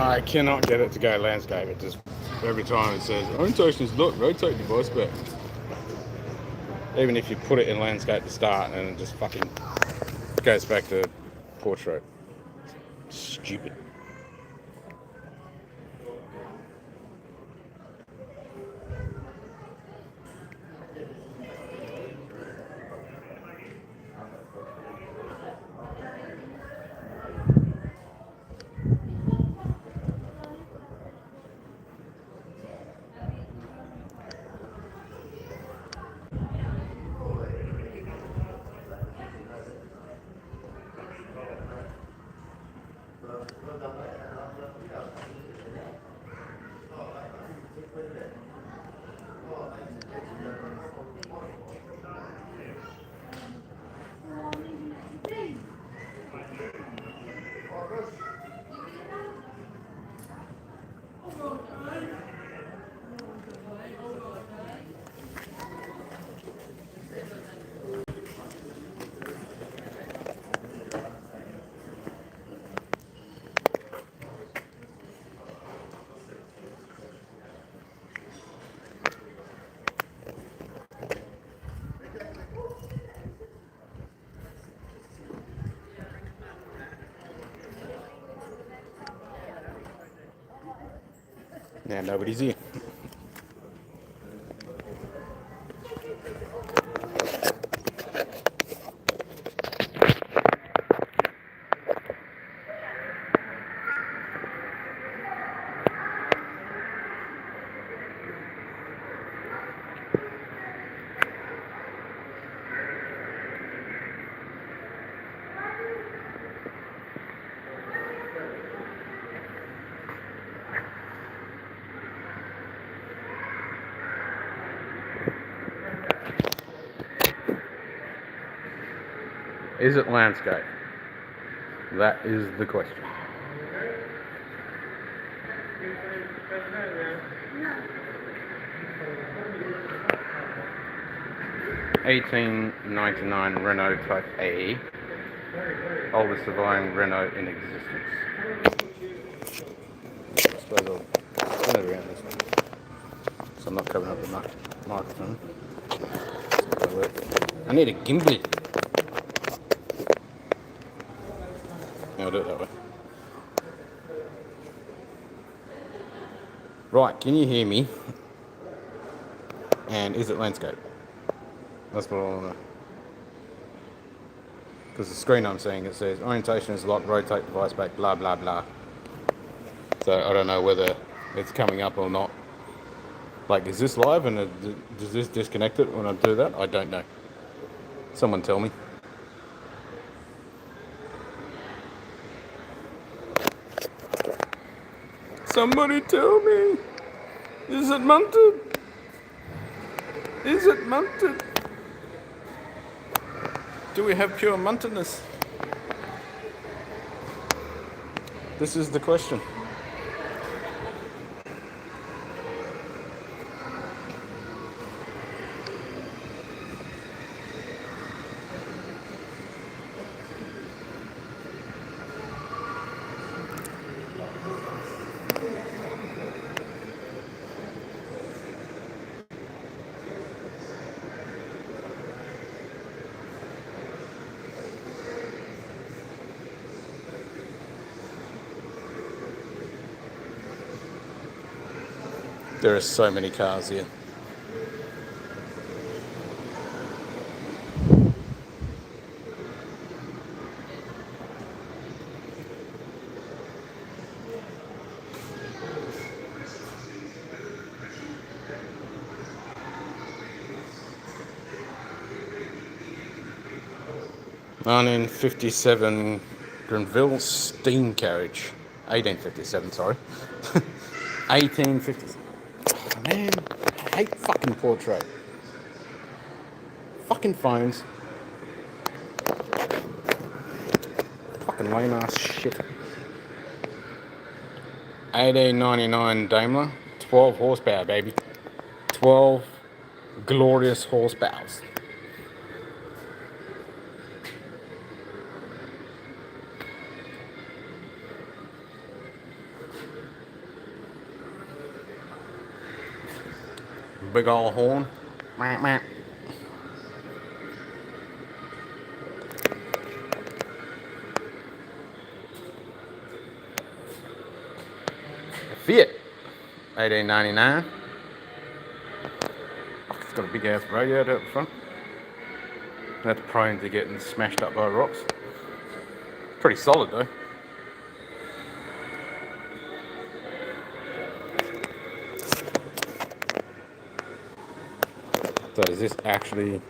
I cannot get it to go landscape. It just, every time it says, orientation is locked, rotate device back. Even if you put it in landscape to start and it just fucking goes back to portrait. Stupid. Now nobody's here. Is it landscape? That is the question. (1899) Renault Type A, oldest surviving Renault in existence. I suppose I'll turn it around this way, so I'm not covering up the microphone. I need a gimbal. I'll do it that way. Right, can you hear me? And is it landscape? That's what I want to know. Because the screen I'm seeing, it says orientation is locked, rotate device back, blah blah blah. So I don't know whether it's coming up or not. Like, is this live and does this disconnect it when I do that? I don't know. Someone tell me. Somebody tell me. Is it mounted? Is it mounted? Do we have pure montedness? This is the question. There are so many cars here. (1957) Grenville steam carriage. 1857, sorry. 1857. Man, I hate fucking portrait. Fucking phones. Fucking lame ass shit. 1899 Daimler. 12 horsepower, baby. 12 glorious horsepowers. big old horn. Fiat, 1899. It's got a big ass radiator up front. That's prone to getting smashed up by rocks. Pretty solid though. So is this actually...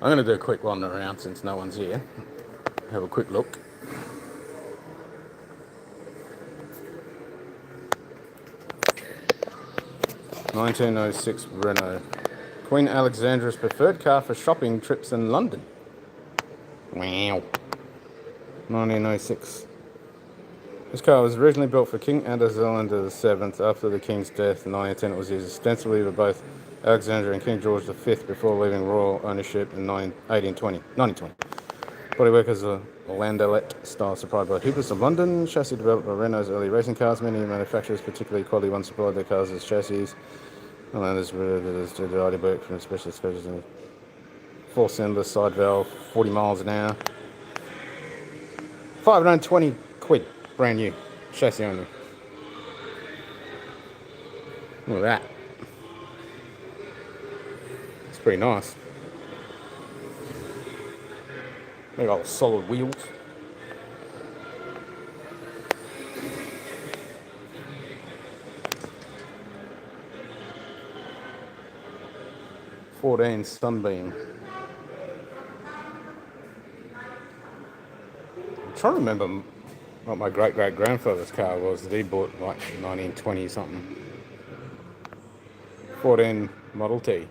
I'm going to do a quick wander around since no one's here. Have a quick look. (1906) Renault. Queen Alexandra's preferred car for shopping trips in London. Wow. 1906. This car was originally built for King Alexander VII. After the King's death in 1910, it was used extensively by both Alexander and King George V before leaving royal ownership in 1920. Bodywork is a landaulet style supplied by Hubris of London. Chassis developed by Renault's early racing cars. Many manufacturers, particularly quality ones, supplied their cars as chassis. Landers did the bodywork from special specials. 4-cylinder side valve, 40 miles an hour. 520 quid, brand new, chassis only. Look at that. It's pretty nice. They got solid wheels. '14 Sunbeam. I'm trying to remember what my great-great-grandfather's car was that he bought like 1920 something. 14 Model T.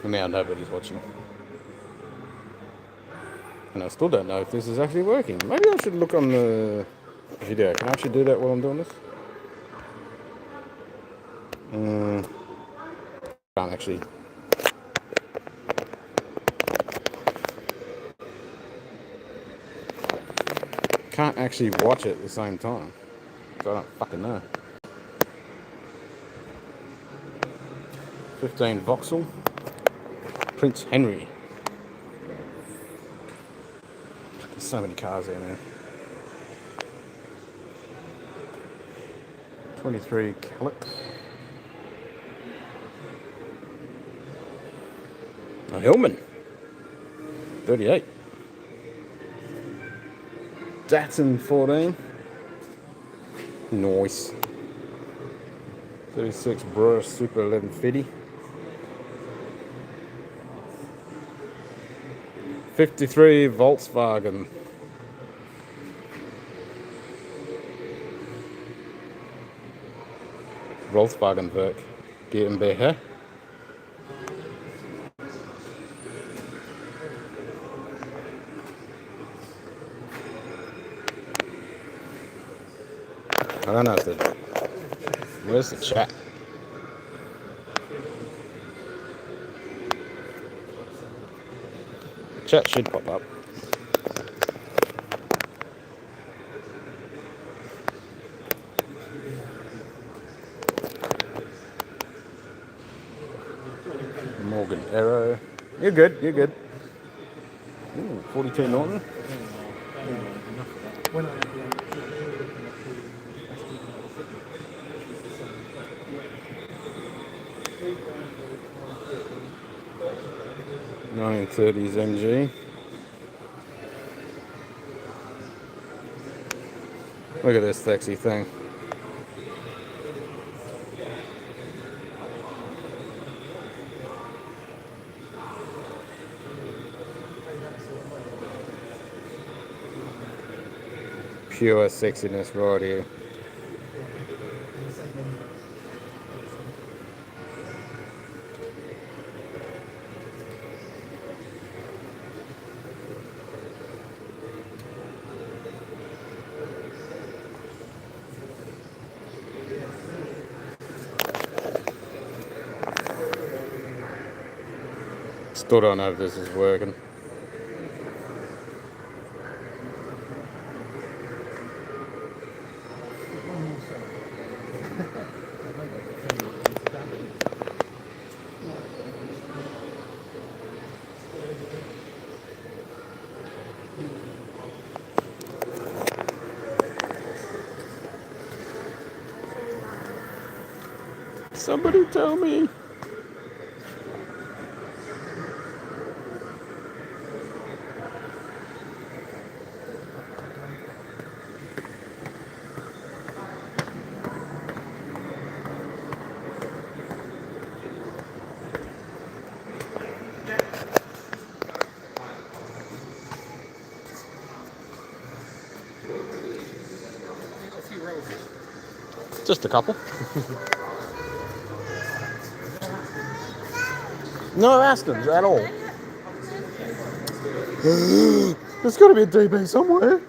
And now nobody's watching. And I still don't know if this is actually working. Maybe I should look on the video. Can I actually do that while I'm doing this? Can't actually. Can't actually watch it at the same time. So I don't fucking know. 15 Vauxhall. Prince Henry. There's so many cars there, man. 23 Calic. A Hillman. 38. Datsun 14. Nice. 36 Brewer Super 1150. 53 Volkswagen. Volkswagen Werk GmbH. I don't know if the... Where's the chat? The chat should pop up. Morgan Arrow. You're good, you're good. Ooh, 42 Norton. (1930s) MG. Look at this sexy thing. Pure sexiness right here. Still don't know if this is working. Somebody tell me. Just a couple. No Astons at all. There's got to be a DB somewhere.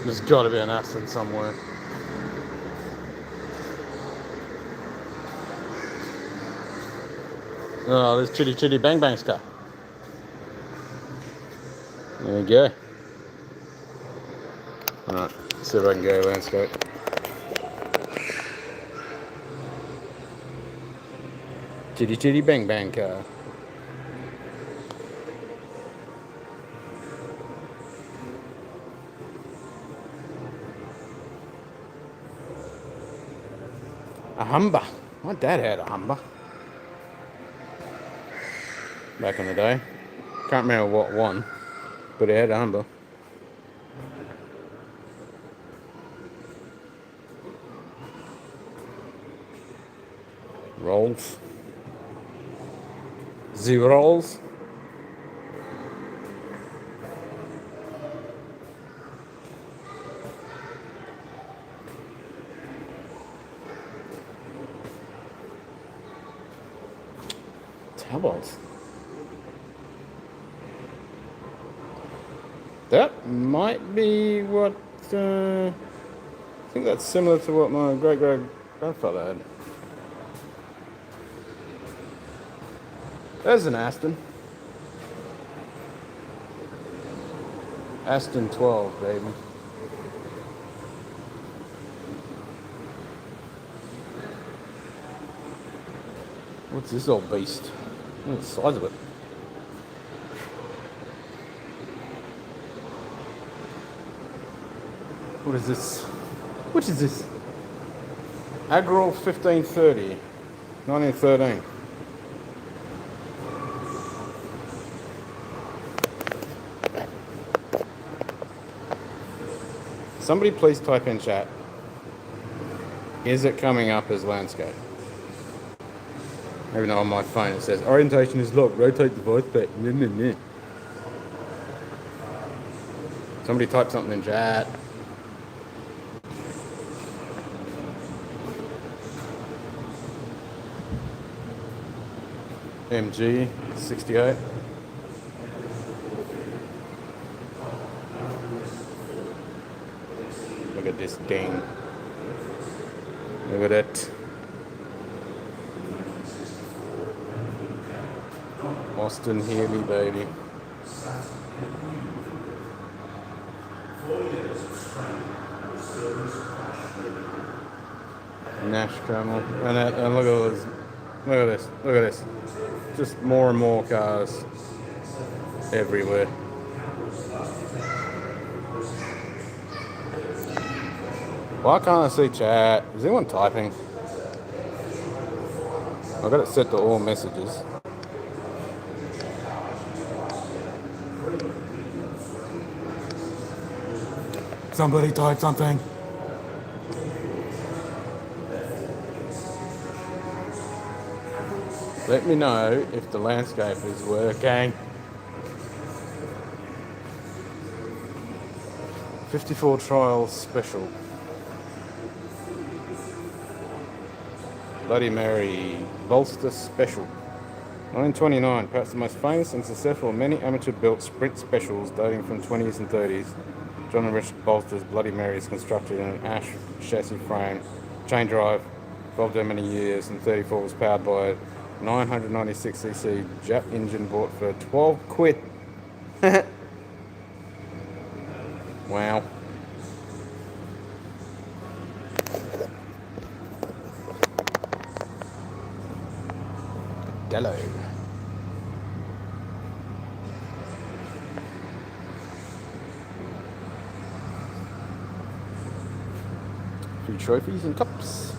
There's got to be an Aston somewhere. Oh, there's Chitty Chitty Bang Bang's car. There we go. Alright, see if I can go landscape. Chitty Chitty Bang Bang car. A Humber. My dad had a Humber back in the day. Can't remember what one, but he had a Humber. Rolls. Zeros. Tablets. That might be what, I think that's similar to what my great-great-grandfather had. There's an Aston. Aston 12, baby. What's this old beast? Look at the size of it. What is this? What is this? Agril 1530, 1913. Somebody please type in chat. Is it coming up as landscape? Even though on my phone it says orientation is locked, rotate device back. Somebody type something in chat. MG 68. Look at this thing. Look at it. Austin Healy, baby. Nash Camel. And look at this. Look at this. Look at this. Just more and more cars everywhere. Why can't I see chat? Is anyone typing? I've got it set to all messages. Somebody type something. Let me know if the landscape is working. 54 trials special. Bloody Mary bolster special. 1929, perhaps the most famous and successful of many amateur-built sprint specials dating from 20s and 30s. John and Richard Bolster's Bloody Mary is constructed in an ash chassis frame, chain drive, evolved over many years, and 34 was powered by a 996cc Jap engine bought for 12 quid. Wow. Dello. Few trophies and cups.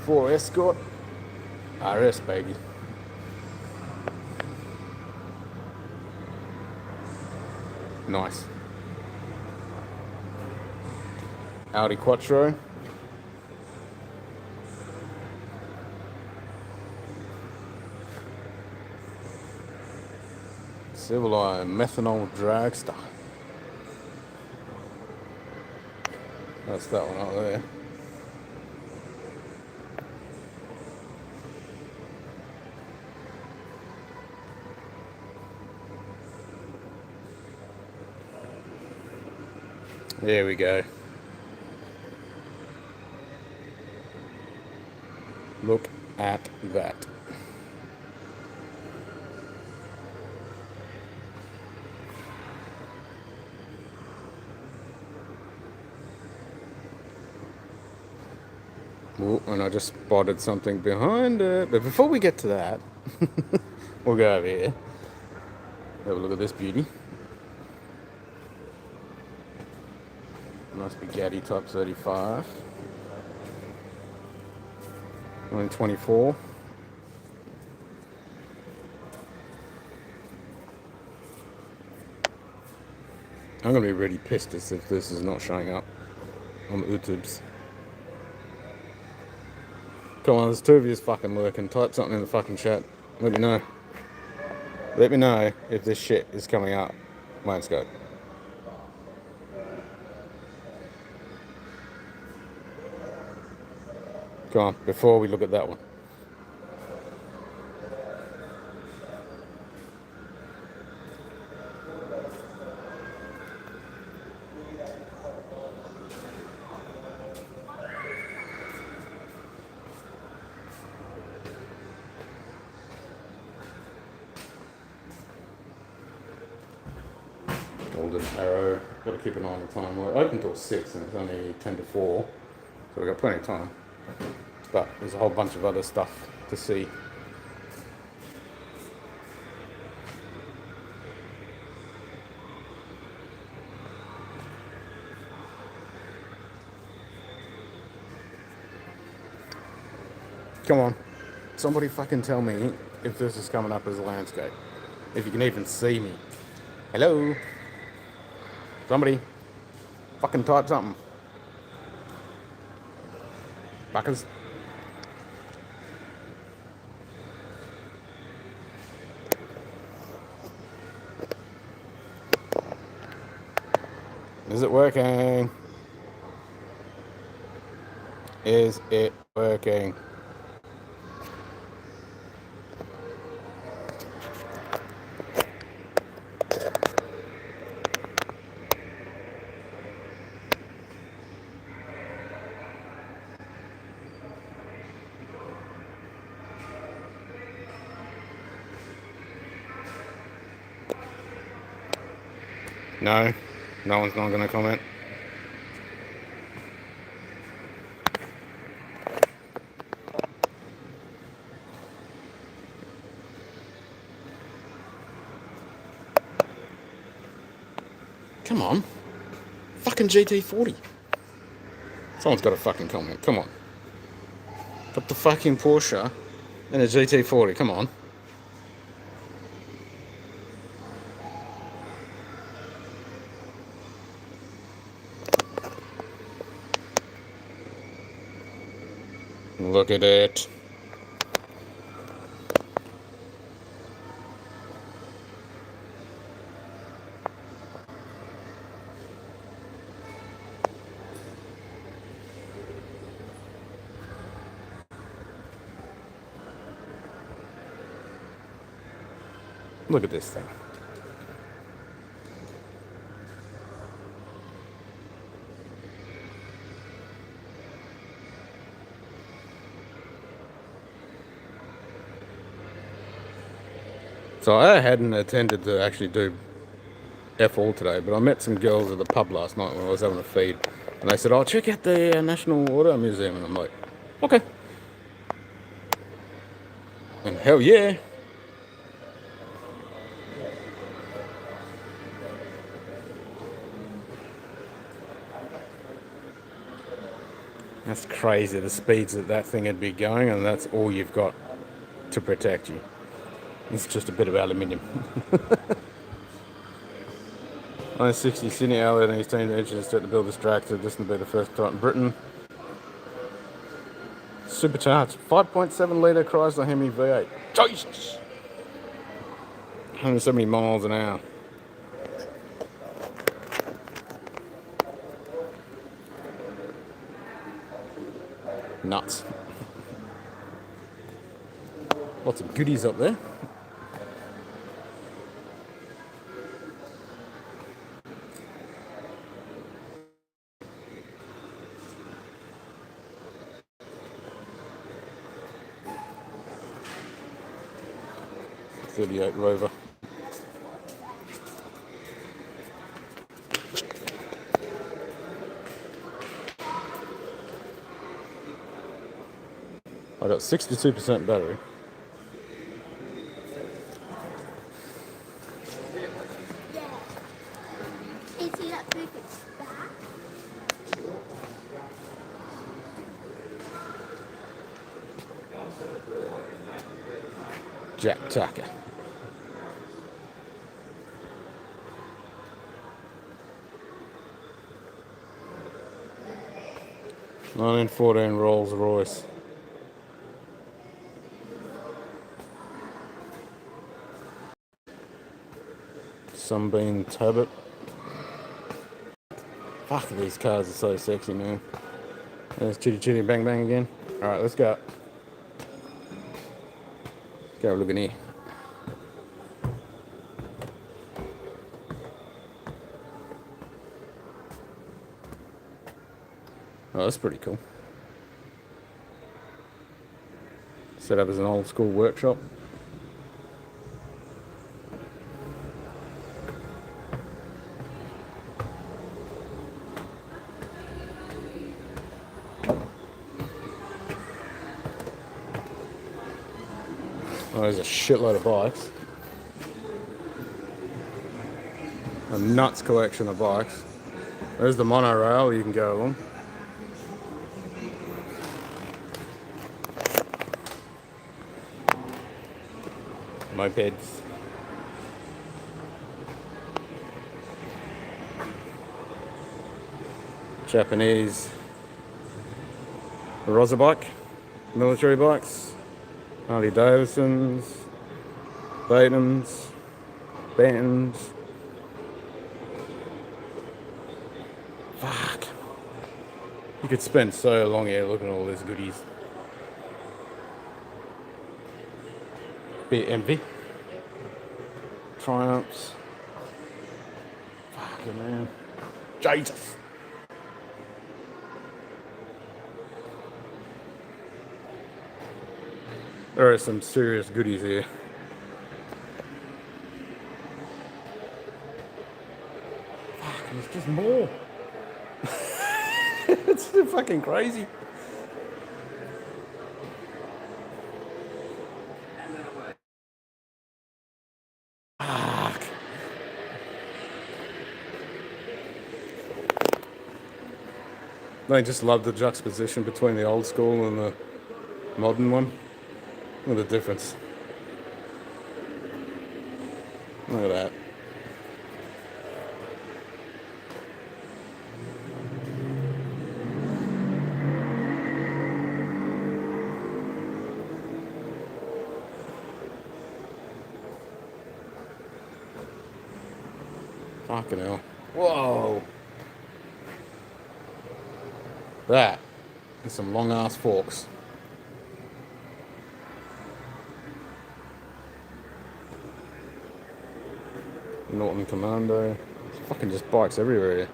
4 Escort. RS, baby. Nice. Audi Quattro. Silverline methanol dragster. That's that one out there. There we go. Look at that. Ooh, and I just spotted something behind it. But before we get to that, we'll go over here. Have a look at this beauty. Nice Bugatti Type 35. Only 24. I'm gonna be really pissed as if this is not showing up on the YouTubes. Come on, there's 2 of you fucking lurking. Type something in the fucking chat. Let me know. Let me know if this shit is coming up. Mine's good. Come on, before we look at that one. Golden Arrow. Got to keep an eye on the time. We're open till 6 and it's only 10 to 4. So we've got plenty of time. But there's a whole bunch of other stuff to see. Come on. Somebody fucking tell me if this is coming up as a landscape. If you can even see me. Hello? Somebody fucking type something. Fuckers. Is it working? Is it working? No, no one's not going to comment. Come on. Fucking GT40. Someone's got a fucking comment. Come on. Got the fucking Porsche and a GT40. Come on. Look at it. Look at this thing. So I hadn't intended to actually do F all today, but I met some girls at the pub last night when I was having a feed, and they said, "Oh, check out the National Auto Museum," and I'm like, "Okay." And hell yeah. That's crazy, the speeds that that thing would be going, and that's all you've got to protect you. It's just a bit of aluminium. 1960 Sydney Elliott and his team engines set to build this tractor. This will be the first time in Britain. Supercharged 5.7 litre Chrysler Hemi V8. Jesus! 170 miles an hour. Nuts. Lots of goodies up there. '38 Rover. I got 62% battery. Jack Tucker. '14 Rolls Royce. Sunbeam Turbot. Fuck, these cars are so sexy, man. There's Chitty Chitty Bang Bang again. Alright, let's go. Go have a look in here. Oh, that's pretty cool. Set up as an old school workshop. Oh, there's a shitload of bikes. A nuts collection of bikes. There's the monorail you can go along. Mopeds. Japanese Rosa bike. Military bikes. Harley Davidsons. Batums. Bantams. Fuck. You could spend so long here looking at all these goodies. Bit envy. Triumphs. Fucking man. Jesus. There are some serious goodies here. Fuck, there's just more. It's so fucking crazy. Fuck. I just love the juxtaposition between the old school and the modern one. Look at the difference. Look at that. Fucking hell. Whoa. That is some long ass forks. Norton Commando. There's fucking just bikes everywhere here.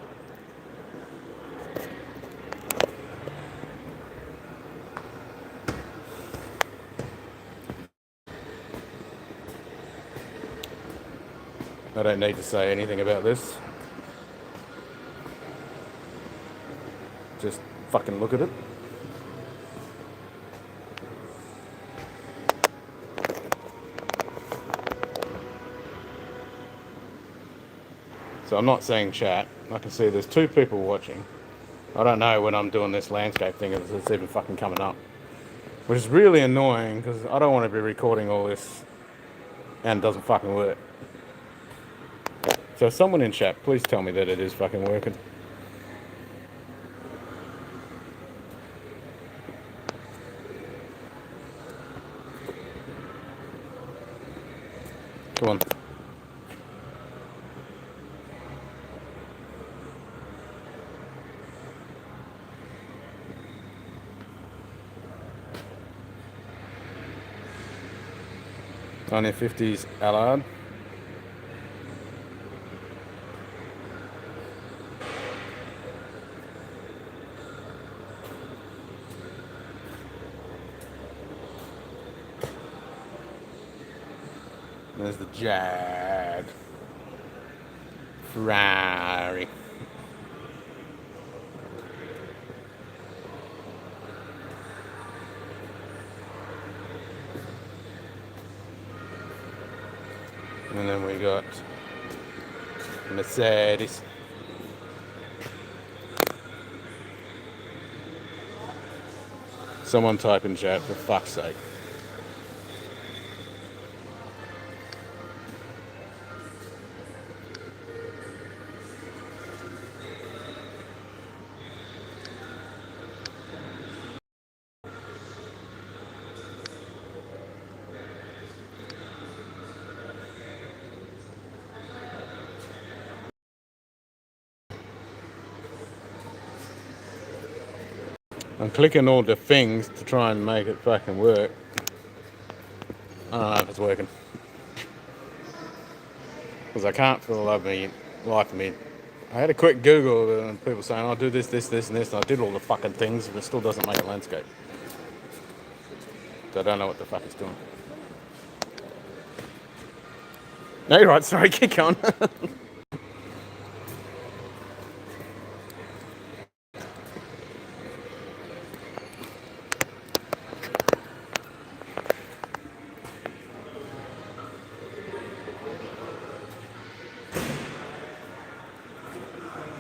I don't need to say anything about this. Just fucking look at it. So I'm not saying chat. I can see there's 2 people watching. I don't know when I'm doing this landscape thing if it's even fucking coming up. Which is really annoying because I don't want to be recording all this and it doesn't fucking work. So someone in chat, please tell me that it is fucking working. Come on. (1950s) Allard. There's the Jag. Ferrari. And then we got Mercedes. Someone type in chat, for fuck's sake. I'm clicking all the things to try and make it fucking work. I don't know if it's working. Because I can't for the life of me. I had a quick Google and people saying, I'll do this, this, this, and this, and I did all the fucking things, but it still doesn't make a landscape. So I don't know what the fuck it's doing. No, you're right, sorry, keep going.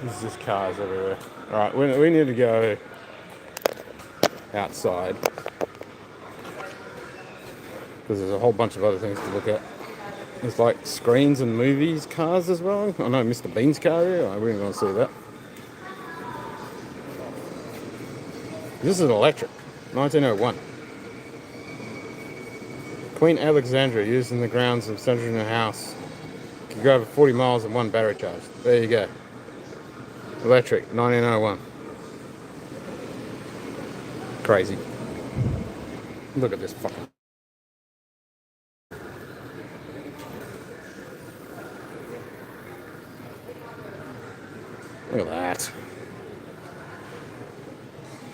There's just cars everywhere. Alright, we need to go outside. Because there's a whole bunch of other things to look at. There's like screens and movies, cars as well. I know Mr. Bean's car here. I really want to see that. This is an electric. 1901. Queen Alexandra used in the grounds of Sandrina House. Can go over 40 miles in one battery charge. There you go. Electric, 1901. Crazy. Look at this fucking... Look at that.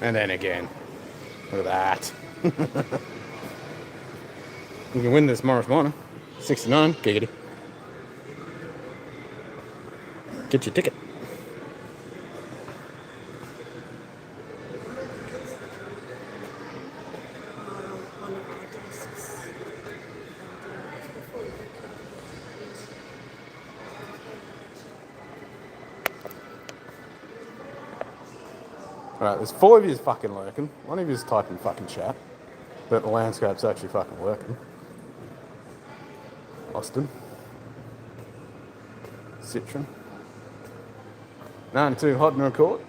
And then again. Look at that. You can win this Morris Minor. 69, giggity. Get your ticket. Alright, there's 4 of you fucking lurking. One of you is typing fucking chat. But the landscape's actually fucking working. Austin. Citron. 92 Hodner Court.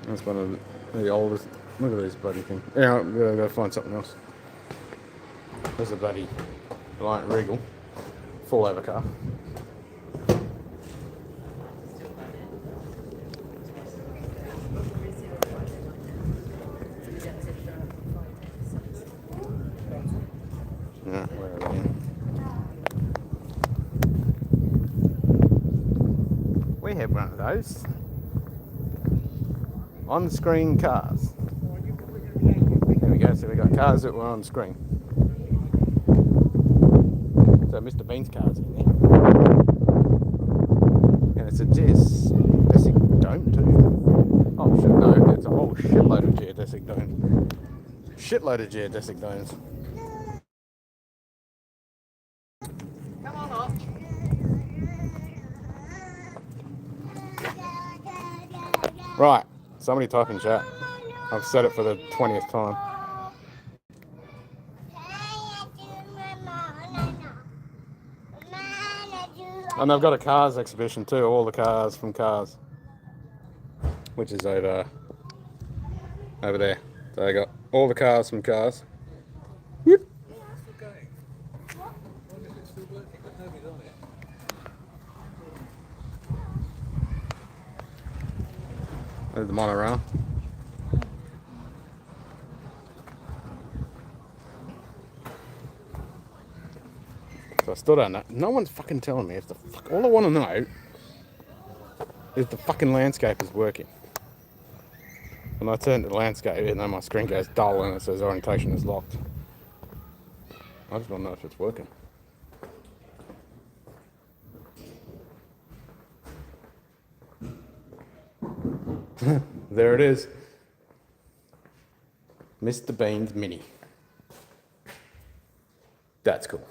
That's one of the oldest. Look at these bloody things. Yeah, I'm gonna go find something else. There's a bloody Reliant Regal. Full over car. Yeah, where are we? We have one of those. On-screen cars. There we go, so we got cars that were on screen. So Mr. Bean's car's in there. And it's a geodesic dome too. Oh shit, no, it's a whole shitload of geodesic domes. Shitload of geodesic domes. Come on up. Right, somebody type in chat. I've said it for the 20th time. And they've got a cars exhibition too, all the cars from Cars, which is over there. So they got all the cars from Cars. Yep. There's the monorail. So I still don't know. No one's fucking telling me if the fuck. All I want to know is the fucking landscape is working. When I turn to the landscape, and then my screen goes dull and it says orientation is locked. I just want to know if it's working. There it is. Mr. Bean's Mini. That's cool.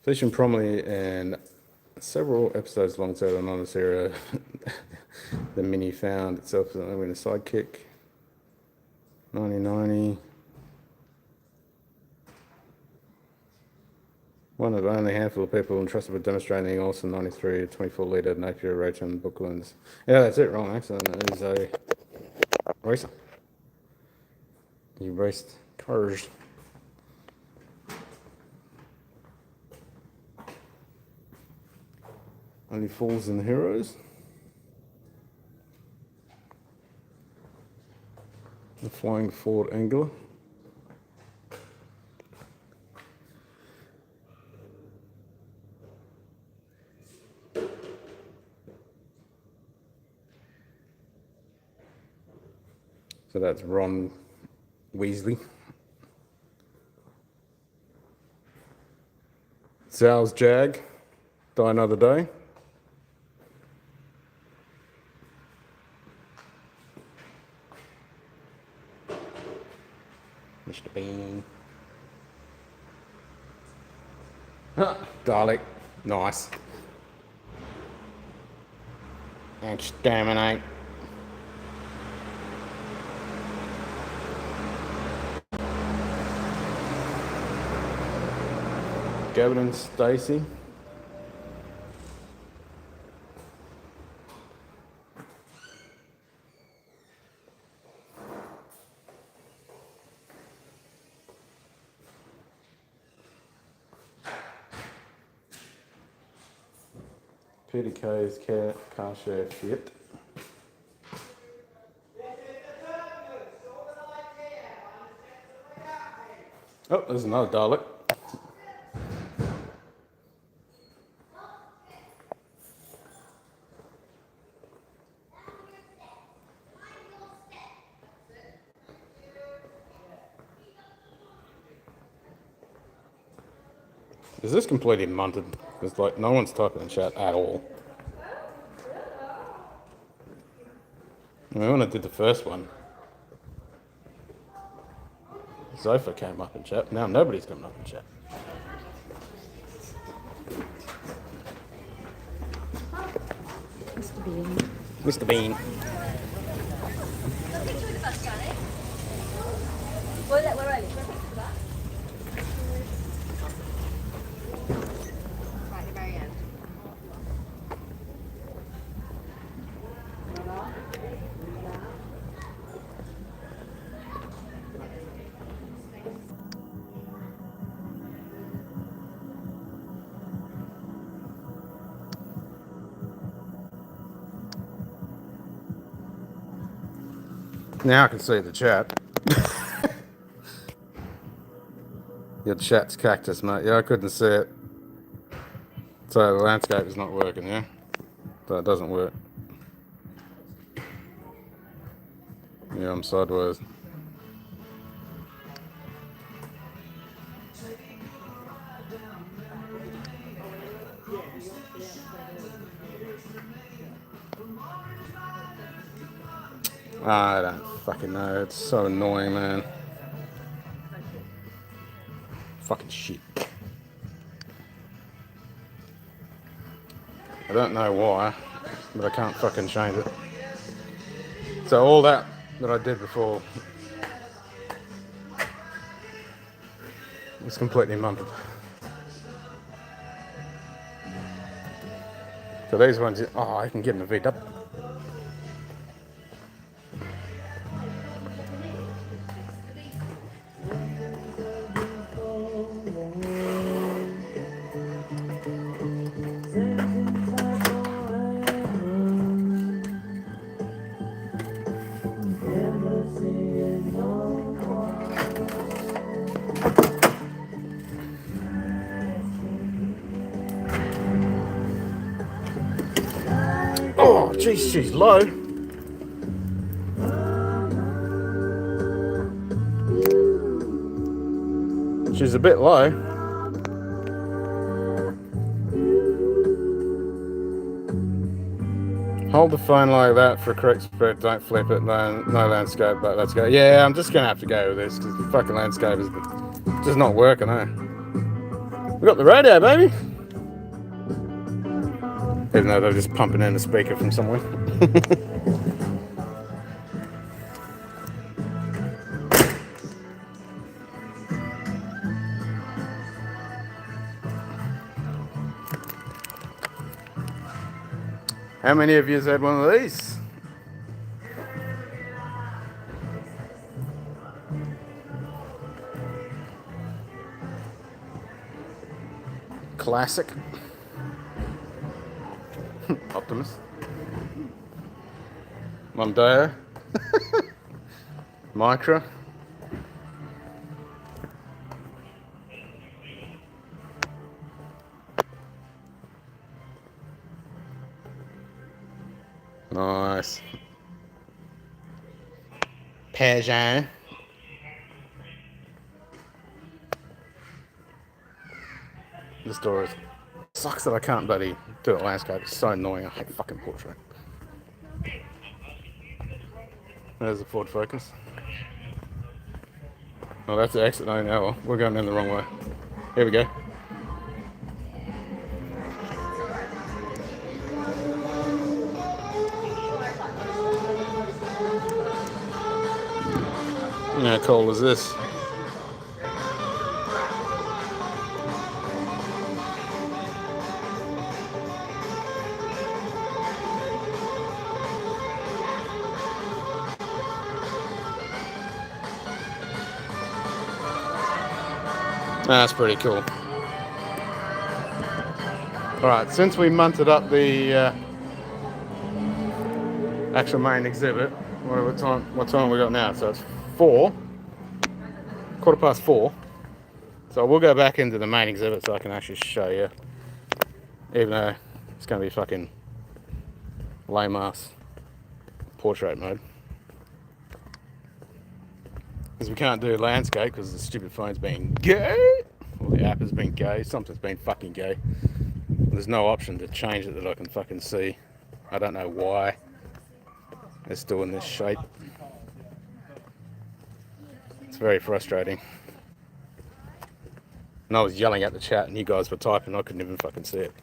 Featuring prominently in several episodes alongside on this era, the Mini found itself in a sidekick. 1990. One of only a handful of people entrusted with demonstrating also 93, 24-litre Napier Rayton Booklands. Yeah, that's it, wrong accent. It is a racer. He raced cars. Only Fools and Heroes. The Flying Ford Angler. So that's Ron Weasley. Sal's Jag, Die Another Day. Mr. Bean. Dalek, nice. Exterminate. Gavin and Stacey. Peter Kay's car share fit. Oh, there's another Dalek. Is this completely munted? It's like no one's typing in chat at all. I mean, when I did the first one, Zofa came up in chat. Now nobody's coming up in chat. Mr. Bean. Mr. Bean. Where are you? Right at the very end. Now I can see the chat. Your chat's cactus, mate. Yeah, I couldn't see it. So the landscape is not working, yeah? So it doesn't work. Yeah, I'm sideways. I don't fucking know. It's so annoying, man. Fucking shit. I don't know why, but I can't fucking change it. So all that I did before was completely mumbled. So these ones, oh, I can get them VW. Oh, geez, she's low. She's a bit low. Hold the phone like that for a correct spread. Don't flip it. No landscape, but let's go. Yeah, I'm just going to have to go with this because the fucking landscape is just not working, eh? We got the radio, baby. Even though they're just pumping in a speaker from somewhere. How many of you has had one of these? Classic. Optimus. Mondeo. Micra. Nice. Peugeot. This door is... Sucks that I can't bloody do it landscape. It's so annoying. I hate fucking portrait. There's the Ford Focus. Oh, that's the exit. Oh, no, we're going in the wrong way. Here we go. How cool is this? That's pretty cool. Alright, since we munted up the actual main exhibit, what time we got now? So it's 4, 4:15. So we'll go back into the main exhibit so I can actually show you. Even though it's going to be fucking lame ass portrait mode. Because we can't do landscape because the stupid phone's being gay. Or the app has been gay. Something's been fucking gay. There's no option to change it that I can fucking see. I don't know why it's still in this shape. It's very frustrating. And I was yelling at the chat and you guys were typing. I couldn't even fucking see it.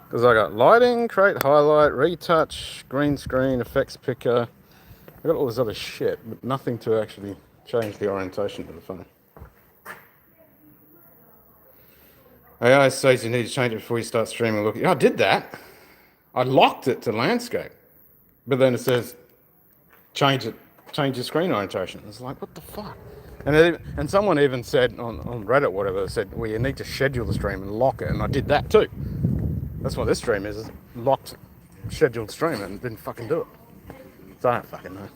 Because I got lighting, create highlight, retouch, green screen, effects picker. I got all this other shit, but nothing to actually change the orientation of the phone. AI says you need to change it before you start streaming. Look, I did that. I locked it to landscape, but then it says change your screen orientation. It's like, what the fuck? And someone even said on Reddit, whatever, said, well, you need to schedule the stream and lock it. And I did that too. That's what this stream is locked, scheduled stream, and didn't fucking do it. So I don't fucking know.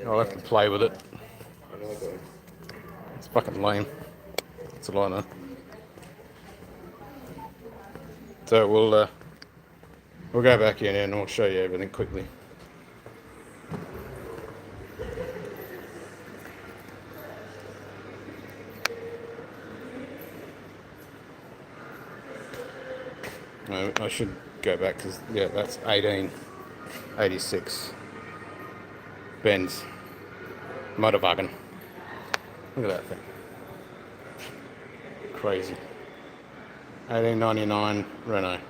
I'll have to play with it. It's fucking lame. That's all I know. So we'll go back in and I'll show you everything quickly. No, I should go back because, yeah, that's 1886 Benz Motorwagen. Look at that thing. Crazy. 1899 Renault.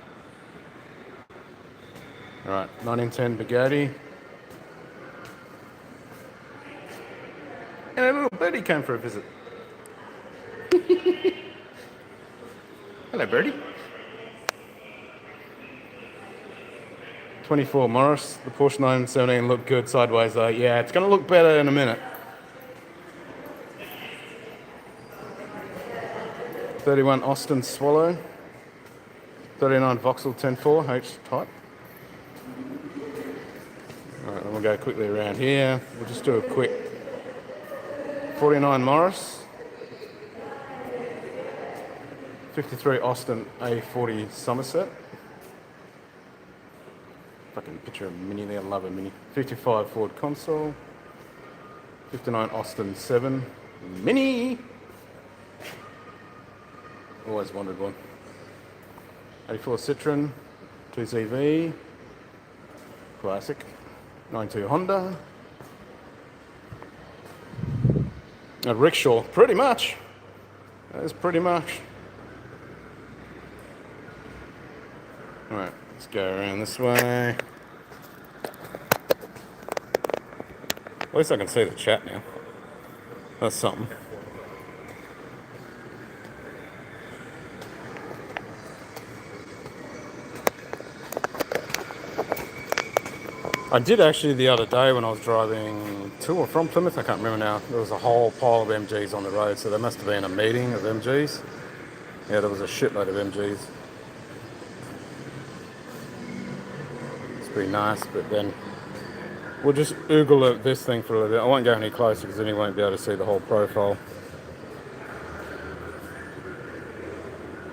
Alright, 1910 Bugatti. And a little birdie came for a visit. Hello, birdie. 24 Morris. The Porsche 917 looked good sideways though. Yeah, it's going to look better in a minute. 31 Austin Swallow. 39 Vauxhall 104 H type. Alright, then we'll go quickly around here. We'll just do a quick 49 Morris. 53 Austin A40 Somerset. Fucking picture of Mini there, I love a Mini. 55 Ford Console. 59 Austin 7 Mini. Always wanted one. 84 Citroen 2CV. Classic. 92 Honda. A rickshaw, pretty much. That is pretty much. Alright, let's go around this way. At least I can see the chat now. That's something. I did actually the other day when I was driving to or from Plymouth, I can't remember now, there was a whole pile of MGs on the road, so there must have been a meeting of MGs. Yeah, there was a shitload of MGs. It's pretty nice, but then we'll just oogle at this thing for a little bit. I won't go any closer because then you won't be able to see the whole profile.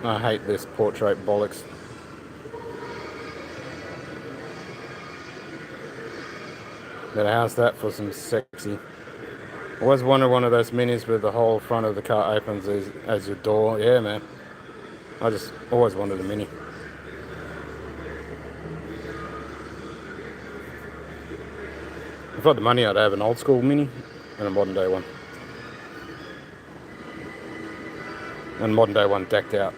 I hate this portrait bollocks. But how's that for some sexy? I always wanted one of those minis with the whole front of the car opens as your door. Yeah, man. I just always wanted a mini. If I had the money, I'd have an old school mini and a modern day one. And modern day one decked out.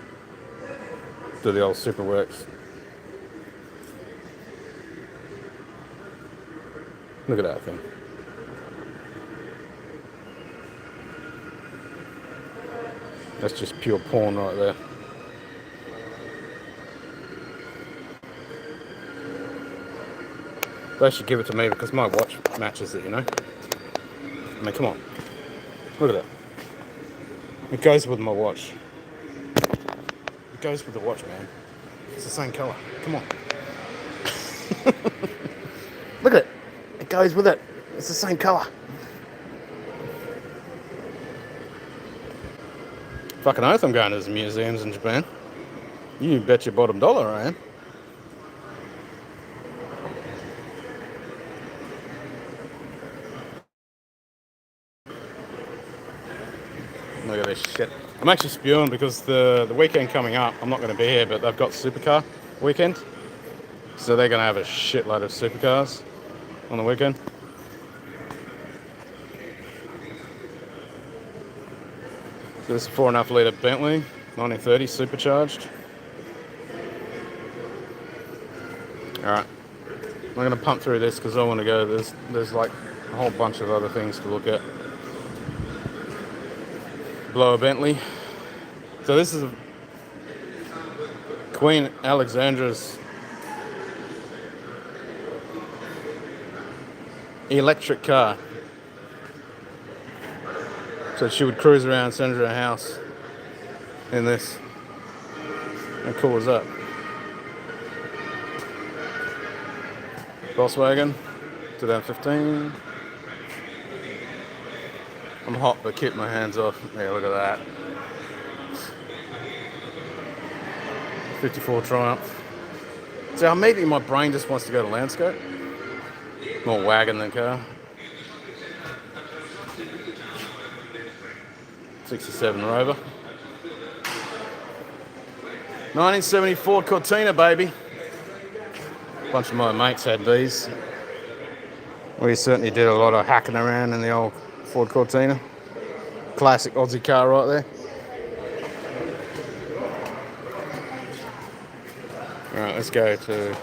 Do the old super works. Look at that thing. That's just pure porn right there. They should give it to me because my watch matches it, you know? I mean, come on. Look at that. It goes with my watch. It goes with the watch, man. It's the same colour. Come on. Look at it. It goes with it. It's the same colour. Fucking oath I'm going to the museums in Japan. You bet your bottom dollar I am. Look at this shit. I'm actually spewing because the weekend coming up, I'm not going to be here, but they've got supercar weekend. So they're going to have a shitload of supercars on the weekend. So this is a 4.5 litre Bentley, 1930 supercharged. Alright, I'm going to pump through this because I want to go, there's like a whole bunch of other things to look at. Blower Bentley. So this is Queen electric car. So she would cruise around, send her to her house in this, and call us up. Volkswagen, 2015. I'm hot, but keep my hands off. Yeah, look at that. 54 Triumph. So immediately my brain just wants to go to landscape. More wagon than car. 67 Rover. 1970 Ford Cortina, baby. A bunch of my mates had these. We certainly did a lot of hacking around in the old Ford Cortina. Classic Aussie car right there. Alright, let's go to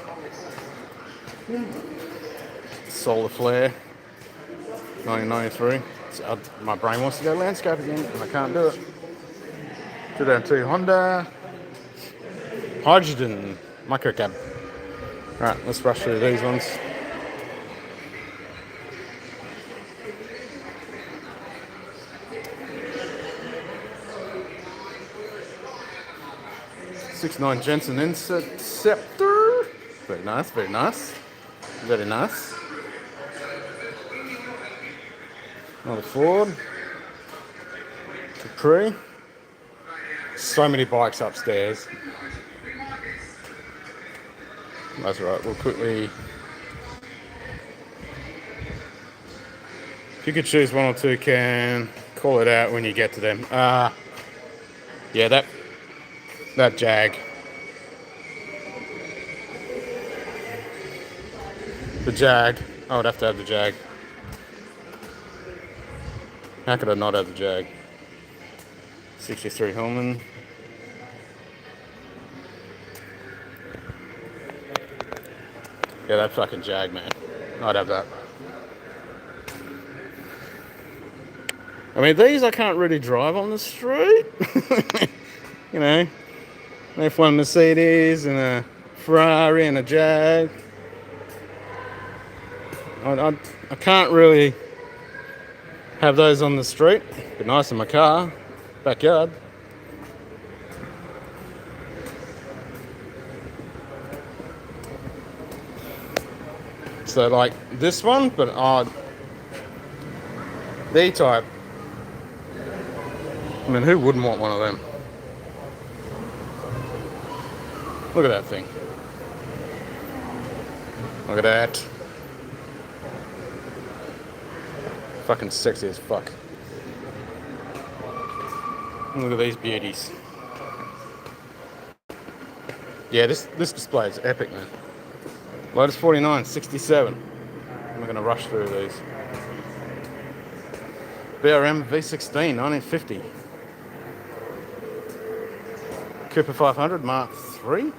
Solar Flare, 1993. So my brain wants to go landscape again, and I can't do it. 2002 Honda Hydrogen Microcab. Right, let's rush through these ones. '69 Jensen Interceptor. Very nice, very nice. Very nice. Another Ford. Capri. So many bikes upstairs. That's right, we'll quickly... If you could choose one or two, can call it out when you get to them. Yeah, that Jag. The Jag. I would have to have the Jag. How could I not have the Jag? 63 Hillman. Yeah, that fucking Jag, man. I'd have that. I mean, these I can't really drive on the street. You know, an F1 Mercedes and a Ferrari and a Jag. I can't really have those on the street. Be nice in my car, backyard. So like this one, but the E-Type. I mean, who wouldn't want one of them? Look at that thing. Look at that. Fucking sexy as fuck. Look at these beauties. Yeah, this display is epic, man. Lotus 49, 67. I'm not going to rush through these. BRM V16, 1950. Cooper 500, Mark III.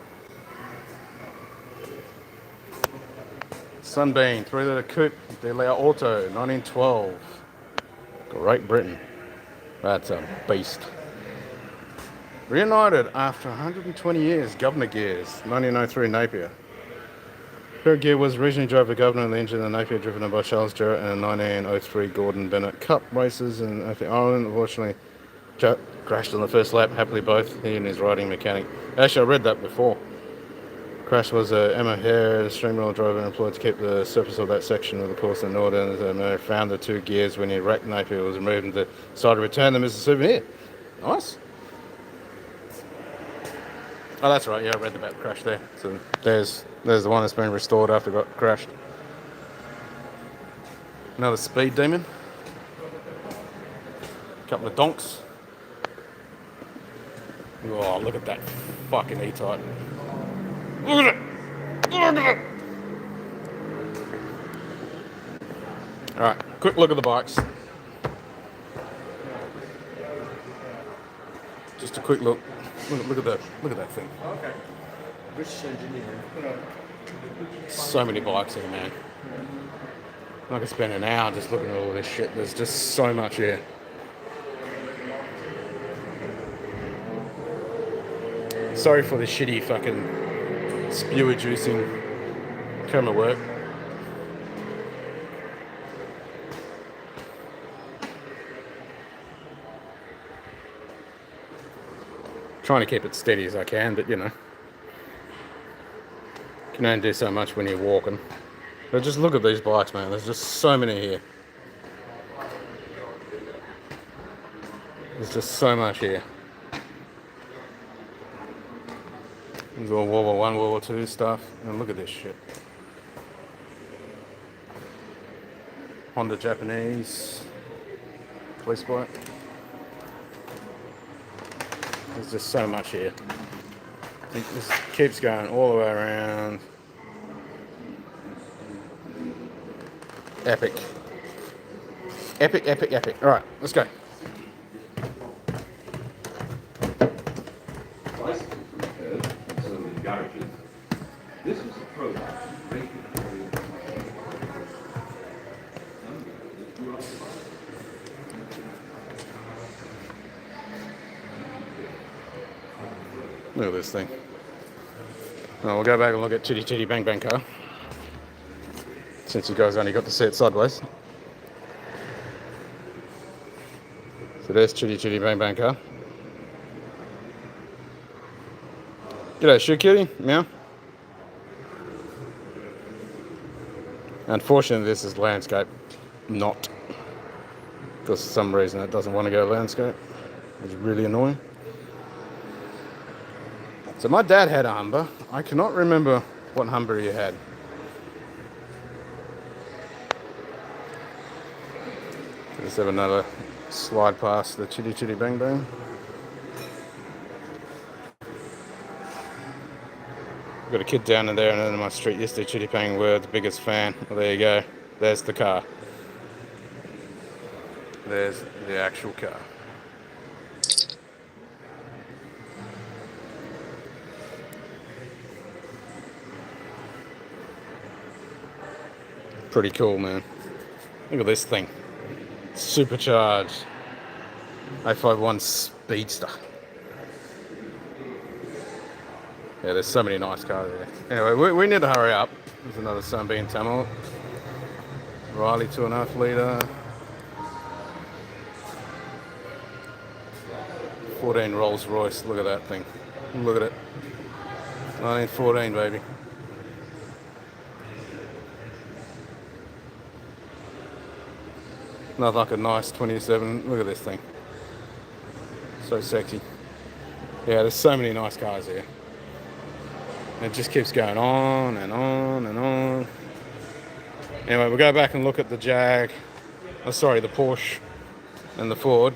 Sunbeam, 3-litre coupe, DeLeo Auto, 1912. Great Britain. That's a beast. Reunited after 120 years, Governor Gears, 1903 Napier. Her gear was originally drove the Governor and the engine of the Napier, driven by Charles Jarrett and the 1903 Gordon Bennett Cup races in Ireland. Unfortunately, Jack crashed on the first lap. Happily, both he and his riding mechanic. Actually, I read that before. Crash was Emma Hare, a streamroller driver employed to keep the surface of that section of the course in order, and found the two gears when he wrecked Napier. Was removed and decided to return them as a souvenir. Nice. Oh, that's right. Yeah, I read about the crash there. So there's the one that's been restored after it got crashed. Another Speed Demon. A couple of donks. Oh, look at that fucking E-Type. Look at it! Look at it! Alright, quick look at the bikes. Just a quick look. Look at that thing. Okay. British engineer. So many bikes here, man. I could spend an hour just looking at all this shit. There's just so much here. Sorry for the shitty fucking spewer juicing camera work. Trying to keep it steady as I can, but you know, can only do so much when you're walking. But just look at these bikes, man. There's just so many here. There's just so much here. There's all World War One, World War Two stuff. And look at this shit. Honda Japanese police bike. There's just so much here. This keeps going all the way around. Epic. Epic, epic, epic. Alright, let's go. This is a product. Look at this thing. Well, we'll go back and look at Chitty Chitty Bang Bang car. Since you guys only got to see it sideways. So there's Chitty Chitty Bang Bang car. G'day, shoe kitty. Meow. Unfortunately, this is landscape, not. Because for some reason it doesn't want to go landscape. It's really annoying. So my dad had a Humber. I cannot remember what Humber he had. Let's have another slide past the Chitty Chitty Bang Bang. Got a kid down in there and in my street used to Chitty Bang were the biggest fan. Well, there you go. There's the car. There's the actual car. Pretty cool, man. Look at this thing. Supercharged 851 Speedster. Yeah, there's so many nice cars there. Anyway, we need to hurry up. There's another Sunbeam Tamil. Riley 2.5 litre. 14 Rolls Royce. Look at that thing. Look at it. 1914, baby. Not like a nice 27. Look at this thing. So sexy. Yeah, there's so many nice cars here. It just keeps going on and on and on. Anyway, we'll go back and look at the Jag. Oh, sorry, the Porsche and the Ford.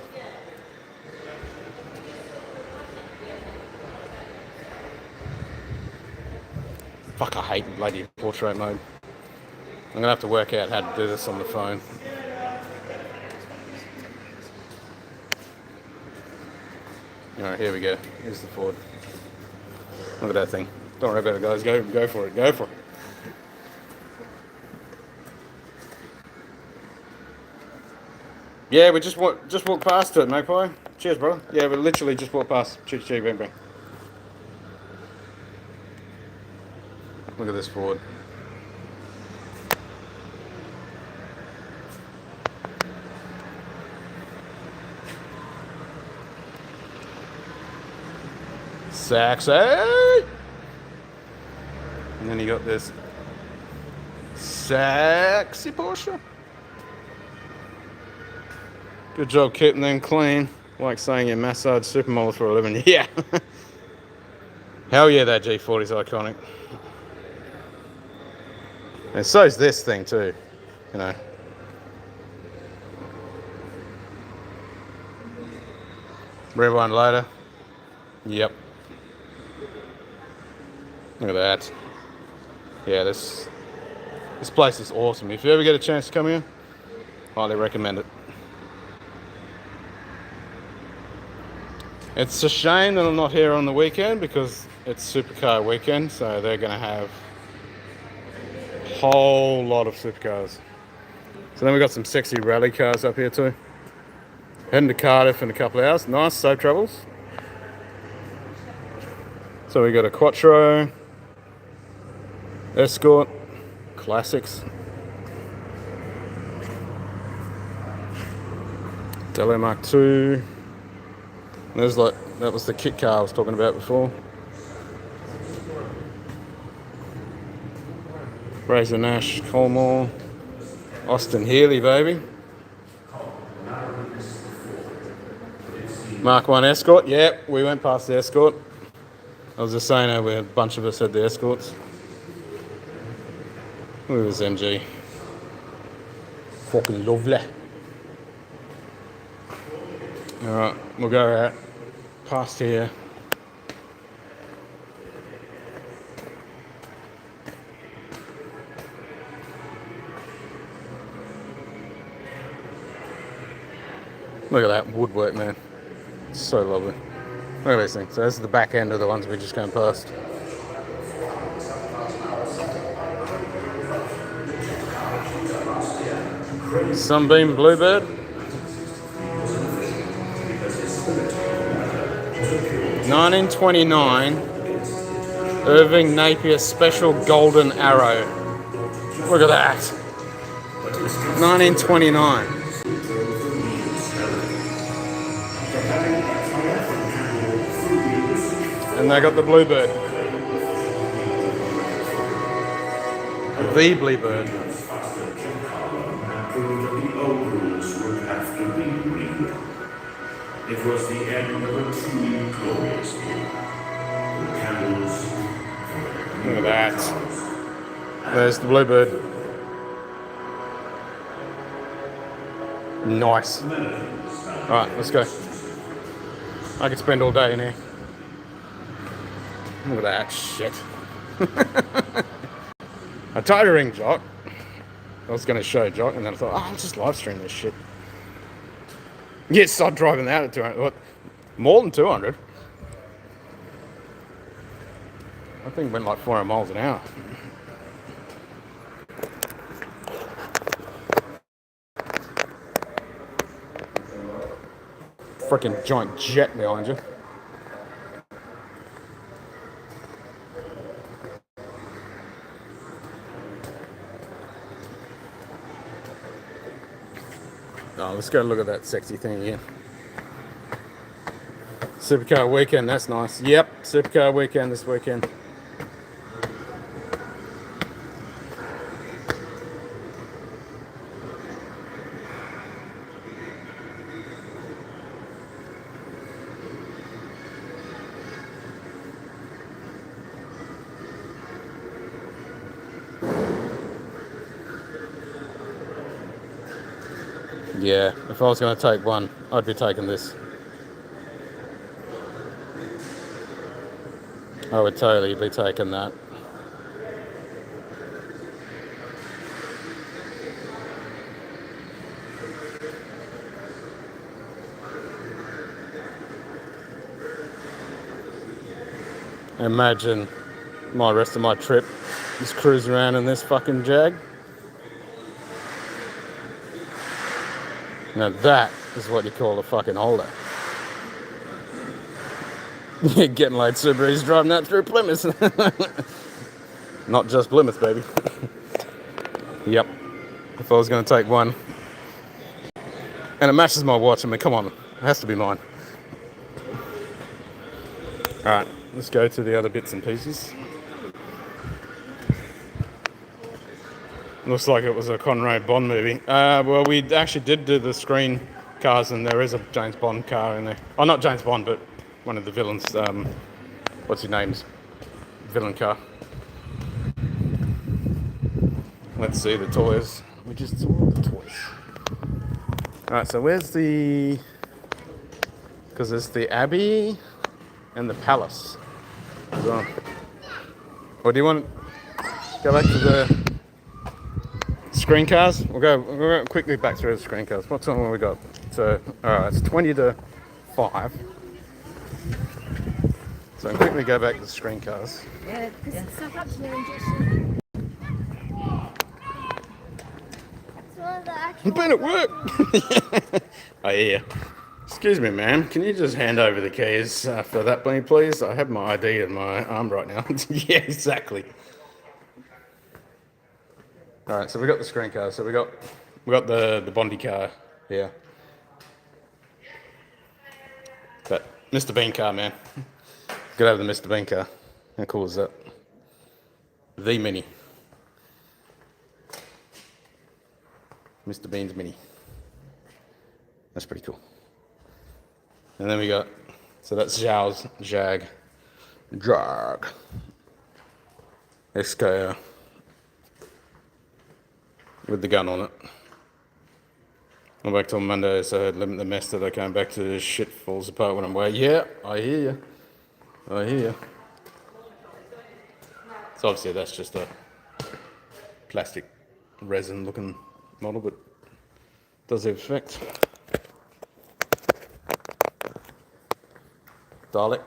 Fuck, I hate bloody portrait mode. I'm gonna have to work out how to do this on the phone. Alright, here we go. Here's the Ford. Look at that thing. Don't worry about it, guys. Go for it. Go for it. Yeah, we just walked past it, Magpie. Cheers, brother. Yeah, we literally just walked past. Chitty Chitty Bang Bang. Look at this Ford. Sexy! And then you got this sexy Porsche. Good job keeping them clean. Like saying you massage supermodels for a living. Yeah. Hell yeah, that G40 is iconic. And so's this thing too, you know. Rewind later. Yep. Look at that. Yeah, this place is awesome. If you ever get a chance to come here, highly recommend it. It's a shame that I'm not here on the weekend because it's supercar weekend, so they're going to have a whole lot of supercars. So then we've got some sexy rally cars up here too. Heading to Cardiff in a couple of hours. Nice, safe travels. So we got a Quattro, Escort, Classics, Dello Mark II. There's like That was the kit car I was talking about before. Fraser Nash, Colmore, Austin Healey, baby. Mark 1 Escort, yep, we went past the Escort. I was just saying how a bunch of us had the Escorts. Look at this MG. Fucking lovely. Alright, we'll go out past here. Look at that woodwork, man. It's so lovely. Look at these things. So this is the back end of the ones we just came past. Sunbeam Bluebird. 1929 Irving Napier Special Golden Arrow. Look at that. 1929. And they got the Bluebird. The Bluebird. It was the end of a truly glorious day. The candles. Look at that. There's the Bluebird. Nice. Alright, let's go. I could spend all day in here. Look at that shit. I tried to ring Jock. I was going to show Jock, and then I thought, I'll just live stream this shit. Yes, stop driving out at 200. What? More than 200. I think it went like 400 miles an hour. Freaking giant jet behind you. Oh, let's go look at that sexy thing again. Supercar weekend, that's nice. Yep, supercar weekend this weekend. Yeah, if I was going to take one, I'd be taking this. I would totally be taking that. Imagine my rest of my trip just cruising around in this fucking Jag. Now that is what you call a fucking holder. You're getting laid super easy driving that through Plymouth. Not just Plymouth, baby. Yep. If I was going to take one. And it matches my watch. I mean, come on. It has to be mine. Alright, let's go to the other bits and pieces. Looks like it was a Conrad Bond movie. Well, we actually did do the screen cars, and there is a James Bond car in there. Oh, not James Bond, but one of the villains. What's his name's villain car? Let's see the toys. We just saw the toys. Alright, so where's the... Because there's the Abbey and the Palace. So, or do you want to go back to the screen cars? We'll go quickly back through the screen cars. What time have we got? So, alright, it's 20 to 5. So I'll quickly go back to the screen cars. Yeah, because it's Southampton and injection. I've been at work! I hear. Excuse me, ma'am. Can you just hand over the keys for that, please? I have my ID in my arm right now. Yeah, exactly. All right, so we got the screen car. So we got the Bondi car here. But Mr. Bean car, man. Gotta have the Mr. Bean car. How cool is that? The Mini. Mr. Bean's Mini. That's pretty cool. And then we got, so that's Zhao's Jag. SKR. With the gun on it. I'm back till Monday, so I'd limit the mess that I came back to. This shit falls apart when I'm away. Yeah, I hear you. I hear you. So obviously that's just a plastic resin looking model, but does have effect. Dalek.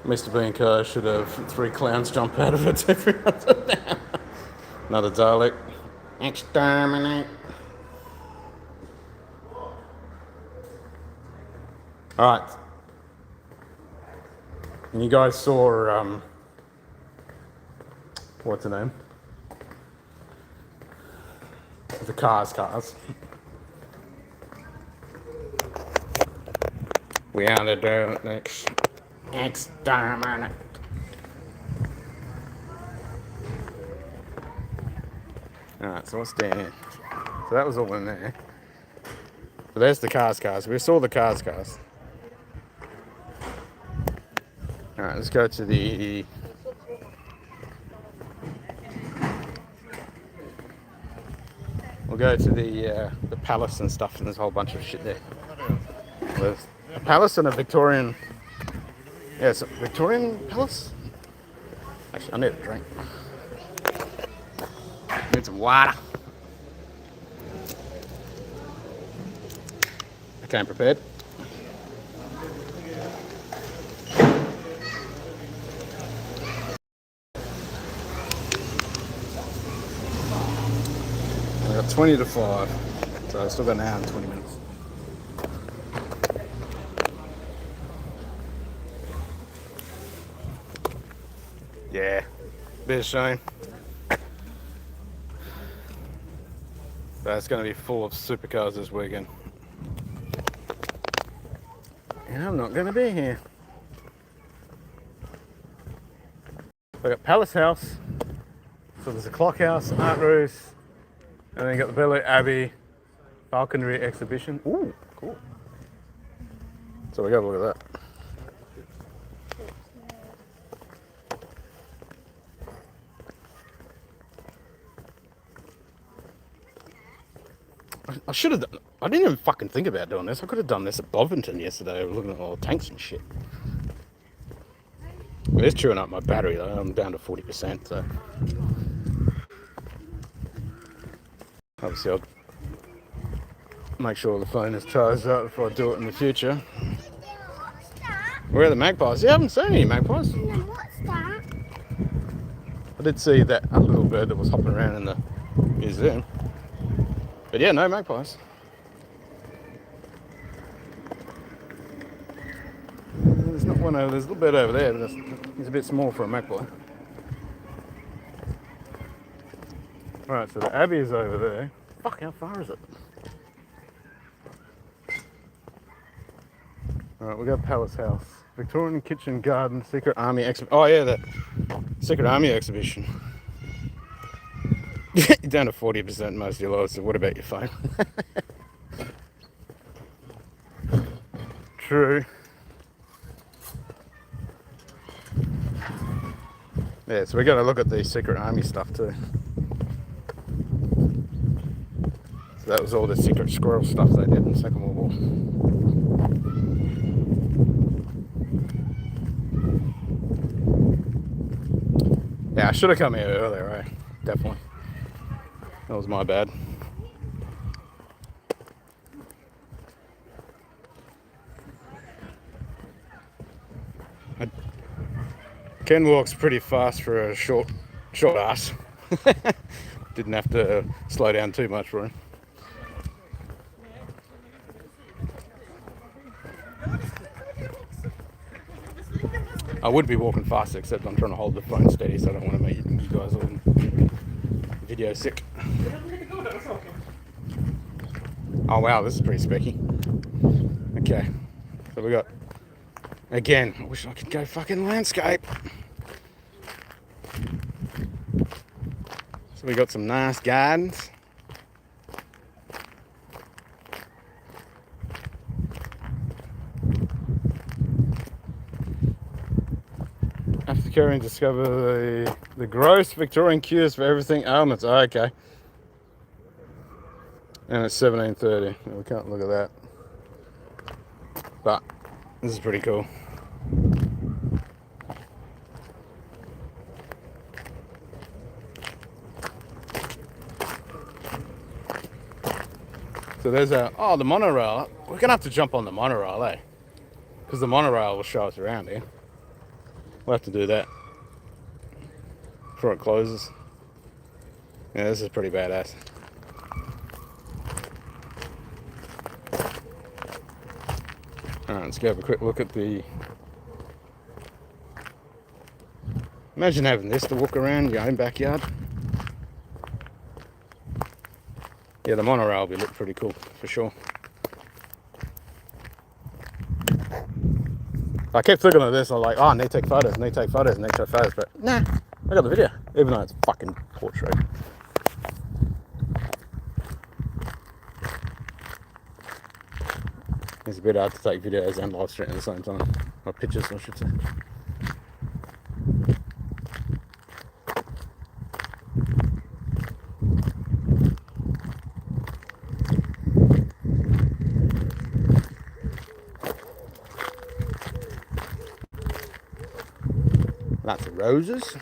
Mr. Bean car should have 3 clowns jump out of it every other now. Another Dalek. Exterminate. Alright. And you guys saw, what's the name? The cars. We are the next exterminate. Alright, so what's down here? So that was all in there. But there's the cars. We saw the cars. Alright, let's go to the... We'll go to the palace and stuff, and there's a whole bunch of shit there. There's a palace and a Victorian... Yeah, it's a Victorian palace? Actually, I need a drink. Need some water. I came prepared. I got 20 to 5, so I've still got an hour and 20 minutes. Yeah, bit of shame. But it's going to be full of supercars this weekend. And I'm not going to be here. I got Palace House, so there's a Clock House, Art Roost, and then you got the Bel Abbey Falconry Exhibition. Ooh, cool. So we got a look at that. I should have done, I didn't even fucking think about doing this. I could have done this at Bovington yesterday, looking at all the tanks and shit. It is chewing up my battery though. I'm down to 40%, so. Obviously I'll make sure the phone is charged up before I do it in the future. Where are the magpies? Yeah, I haven't seen any magpies. What's that? I did see that a little bird that was hopping around in the museum. But yeah, no magpies. There's not one over, there's a little bit over there, but it's a bit small for a magpie. Alright, so the Abbey is over there. Fuck, how far is it? Alright, we got Palace House. Victorian Kitchen Garden, Secret Army Exhibition. Oh yeah, the Secret Army Exhibition. You're down to 40% most of your lives, so what about your phone? True. Yeah, so we got to look at the Secret Army stuff too. So that was all the Secret Squirrel stuff they did in the Second World War. Yeah, I should have come here earlier, right? Definitely. That was my bad. Ken walks pretty fast for a short ass. Didn't have to slow down too much for him. I would be walking faster, except I'm trying to hold the phone steady, so I don't want to make you guys all video sick. Oh wow, this is pretty specky. Okay, so we got, again, I wish I could go fucking landscape. So we got some nice gardens. After Karen discover the gross Victorian cures for everything ailments. Oh, okay. And it's 17:30. We can't look at that. But this is pretty cool. So there's the monorail. We're gonna have to jump on the monorail, eh? Because the monorail will show us around here. We'll have to do that before it closes. Yeah, this is pretty badass. Alright, let's go have a quick look at the... Imagine having this to walk around your own backyard. Yeah, the monorail will be look pretty cool, for sure. I kept looking at this, I was like, oh, I need to take photos, but nah, I got the video, even though it's fucking portrait. It's a bit hard to take videos and live stream at the same time, or pictures, I should say. Lots of roses.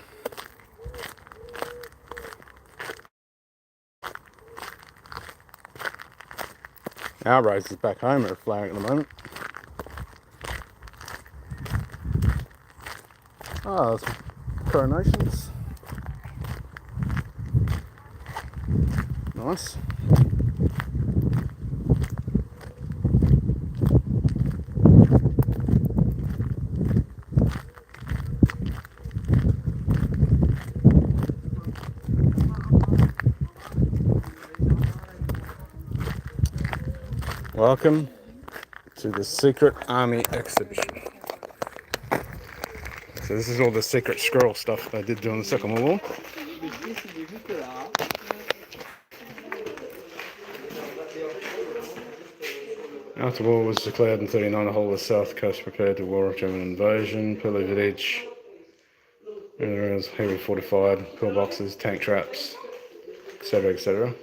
Our roses back home are flowering at the moment. Oh, there's coronations. Nice. Welcome to the Secret Army exhibition. So this is all the secret squirrel stuff they did during the Second World War. After war was declared in 1939, the whole of the south coast prepared to war of German invasion. Pillay village, areas heavily fortified, pillboxes, tank traps, etc., etc.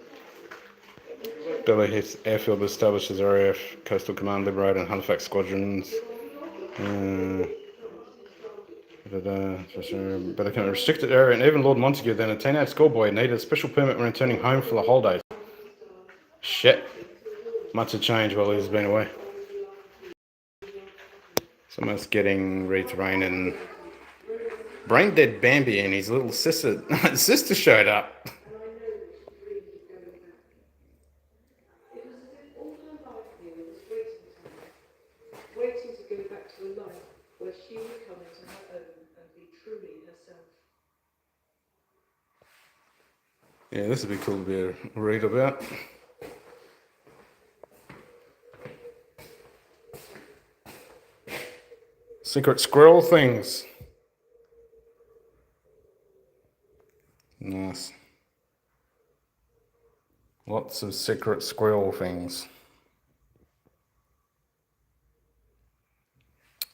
Delhi airfield established as RAF Coastal Command, liberated and Halifax squadrons. But they can restricted area, and even Lord Montague, then a teenage schoolboy, needed a special permit when returning home for the holidays. Shit. Much has changed while he's been away. Someone's getting retrained, and brain dead Bambi and his little sister showed up. Waiting to go back to a life where she would come into her own and be truly herself. Yeah, this would be cool to be able to read about. Secret squirrel things. Nice. Lots of secret squirrel things.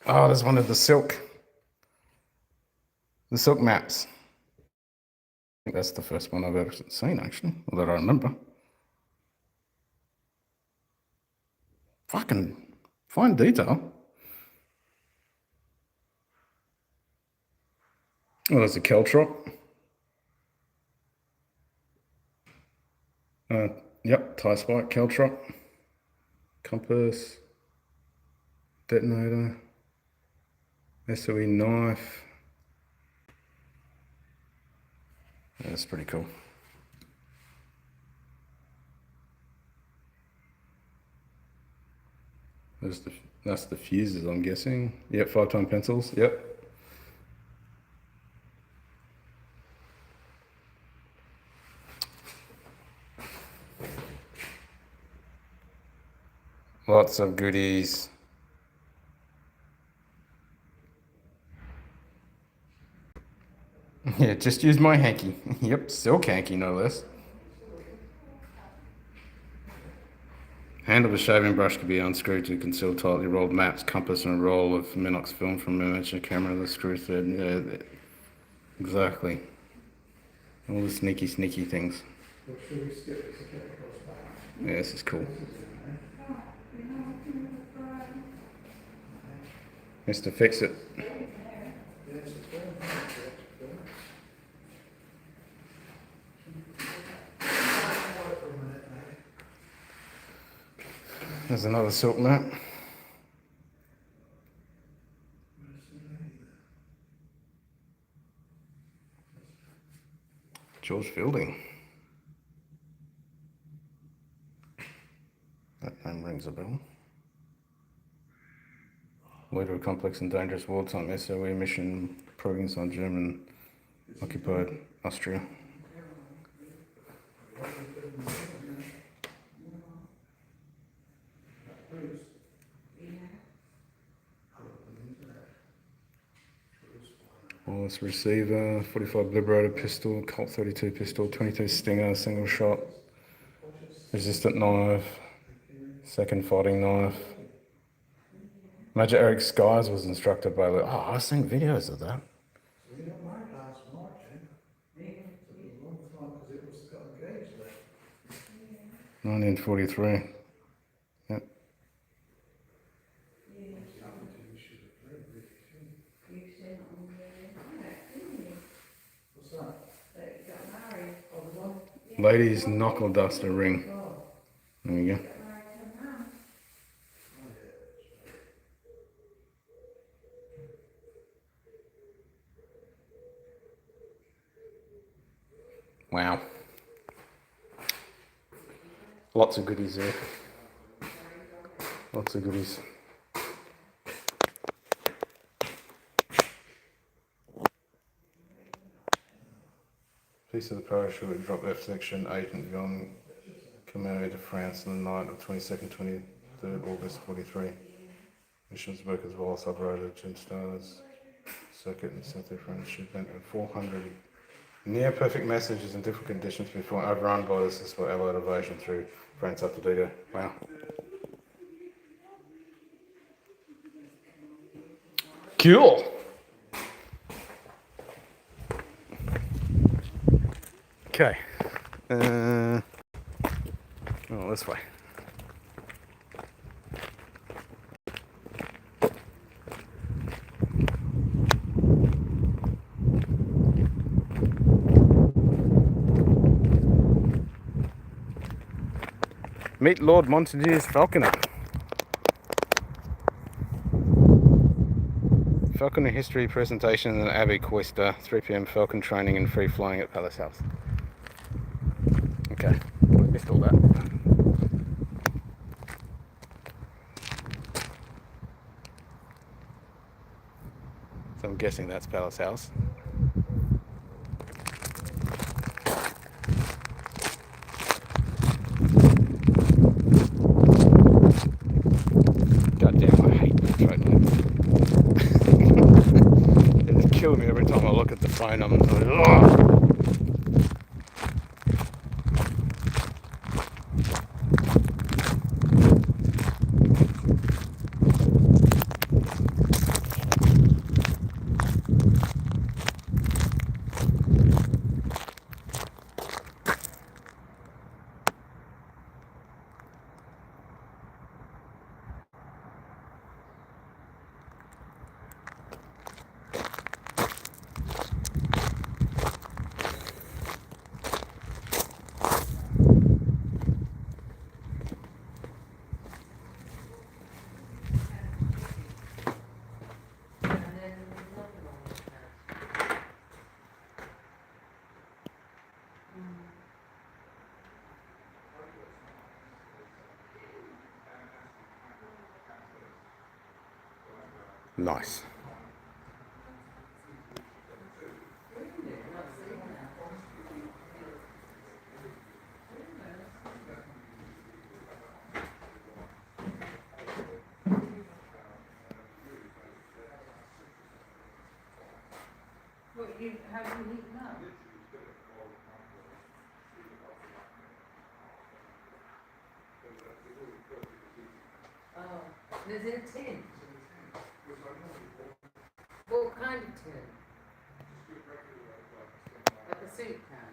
Oh, there's one of the silk maps. I think that's the first one I've ever seen, actually, or that I remember. Fucking fine detail. Oh, there's a caltrop. Yep, tie spike, caltrop, compass, detonator, SOE knife. Yeah, that's pretty cool. That's the fuses, I'm guessing. Yep, 5-tone pencils. Yep. Lots of goodies. Yeah, just use my hanky. Yep, silk hanky, no less. Handle of a shaving brush can be unscrewed to conceal tightly rolled maps, compass, and a roll of Minox film from a camera. The screw thread. Yeah, exactly. All the sneaky things. Yeah, this is cool. Mr. Fix It. There's another silk mat. George Fielding. That name rings a bell. Leader of complex and dangerous wartime SOE mission proving on German occupied Austria. Wireless receiver, 45 Liberator pistol, Colt 32 pistol, 22 Stinger, single shot, resistant knife, second fighting knife. Major Eric Skies was instructed by the. Oh, I've seen videos of that. 1943. Yep. Ladies knuckle duster ring. There you go. Wow. Lots of goodies there. Lots of goodies. Piece of the parachute drop F section, agent gone Khmer to France on the night of 22nd, 23rd August 43. Missions workers while operated Gin Stars circuit in South France shipment and 400 near perfect messages in different conditions before overrun by the successful Allied invasion through France up to D-Day. Wow. Cool. Okay. Oh, this way. Meet Lord Montague's Falconer. Falconer history presentation in Abbey Cloister, 3 p.m. Falcon training and free flying at Palace House. Okay, we missed all that. So I'm guessing that's Palace House. God damn, I hate that trademark. It's killing me every time I look at the phone. I'm like, ugh. Nice. What, how do you heat them up? Oh, there's in a tin. What kind of tin? Like a soup can?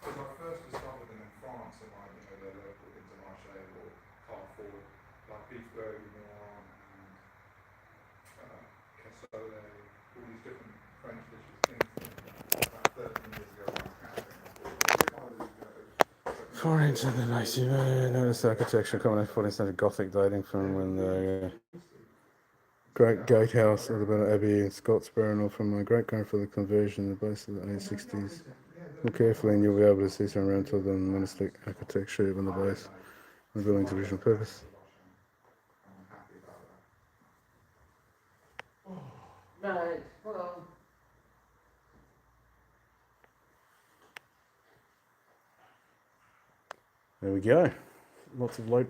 Because I first discovered them in France and like, you know, their local Intermarché or Carrefour, like beef bourguignon and cassoulet, all these different French dishes, things about 13 years ago when I was camping. Foreign to the nice, you notice the architecture common 14th century Gothic dating from when the Great Gatehouse of the Bell Abbey in Scottsboro, from my great grandfather conversion in the base of the 1860s. Look carefully and you'll be able to see some rental and monastic architecture on the base and building to original purpose. Right, well. There we go. Lots of late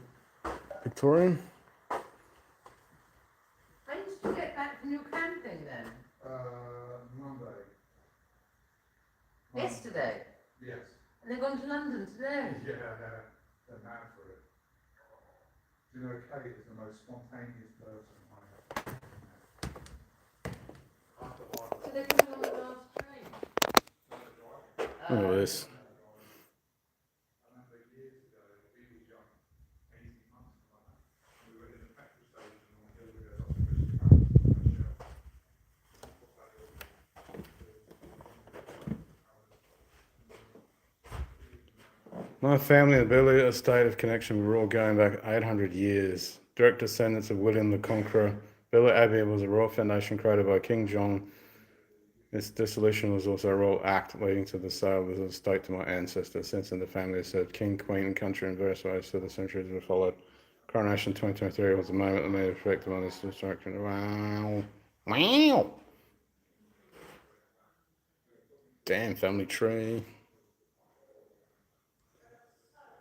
Victorian. When did you get back from your camping then? Monday. Yesterday? Yes. And they're going to London today? Yeah, they're mad for it. Do you know Kate is the most spontaneous person I have. So they're coming on the last train? Look at this. My family and ability a state of connection were all going back 800 years. Direct descendants of William the Conqueror. Bella Abbey was a royal foundation created by King John. Its dissolution was also a royal act leading to the sale of the estate to my ancestors. Since then, the family has served king, queen, and country in various ways for the centuries that followed. Coronation 2023 was the moment that made it effective on this destruction. Wow. Wow. Damn, family tree.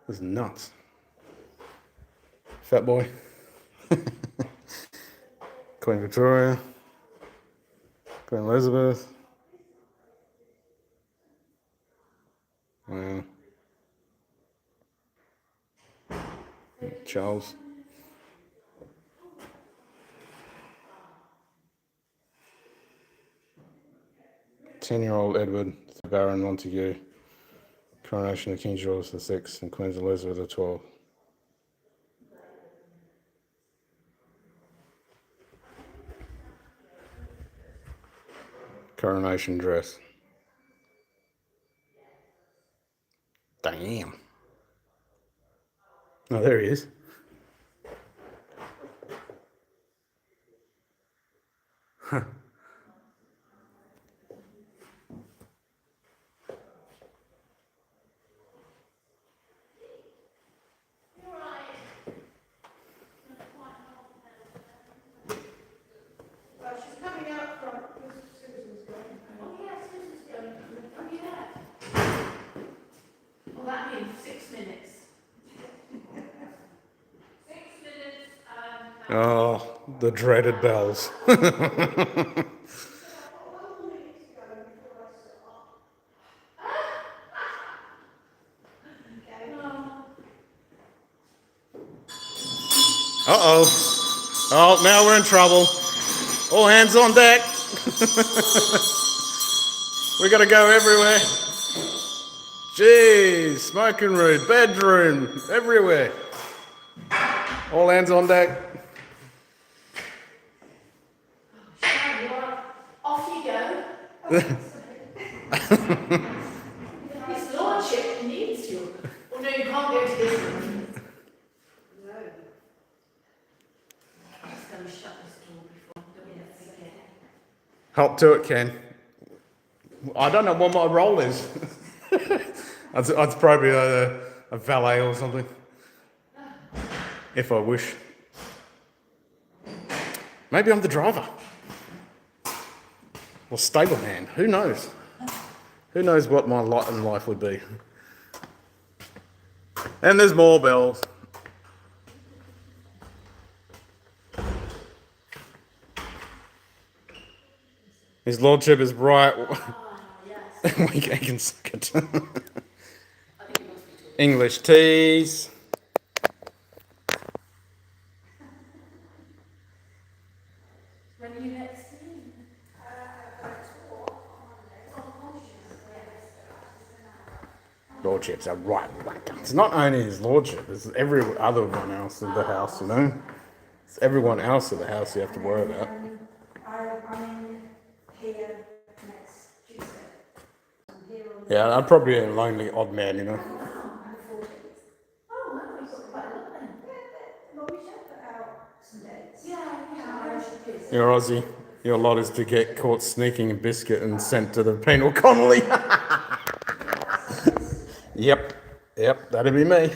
This is nuts. Fat boy. Queen Victoria. Queen Elizabeth. Wow. Charles. Ten-year-old Edward, the Baron Montague. Coronation of King George VI and Queen Elizabeth XII. Coronation dress. Damn. Oh, there he is. Huh. She's coming out front because Susan's going. Oh yeah, Susan's going. Oh yeah. Well, that means 6 minutes. 6 minutes. Oh, the dreaded bells. Uh-oh. Oh, now we're in trouble. All hands on deck. We gotta go everywhere. Jeez, smoking room, bedroom, everywhere. All hands on deck. Off you go. His lordship needs you. Oh no, you can't go to this room. No. I'm just going to shut this door before we forget. Hop to it, Ken. I don't know what my role is. I'd probably a valet or something. If I wish. Maybe I'm the driver. Or stableman. Who knows? Who knows what my lot in life would be? And there's more bells. His lordship is right. Yes. We can suck it. I think it must be talking. English teas. When are you next in? Lordships are right. It's not only his lordship, it's every other one else of the house, you know? It's everyone else of the house you have to worry about. I'm here next Tuesday. I'm here on Yeah, I'm probably a lonely odd man, you know? the 14th. Oh, wow, you've got quite a lot then. Well, we should put out some dates. Yeah, very should You're Aussie. Your lot is to get caught sneaking a biscuit and sent to the penal colony. Yep, that'd be me.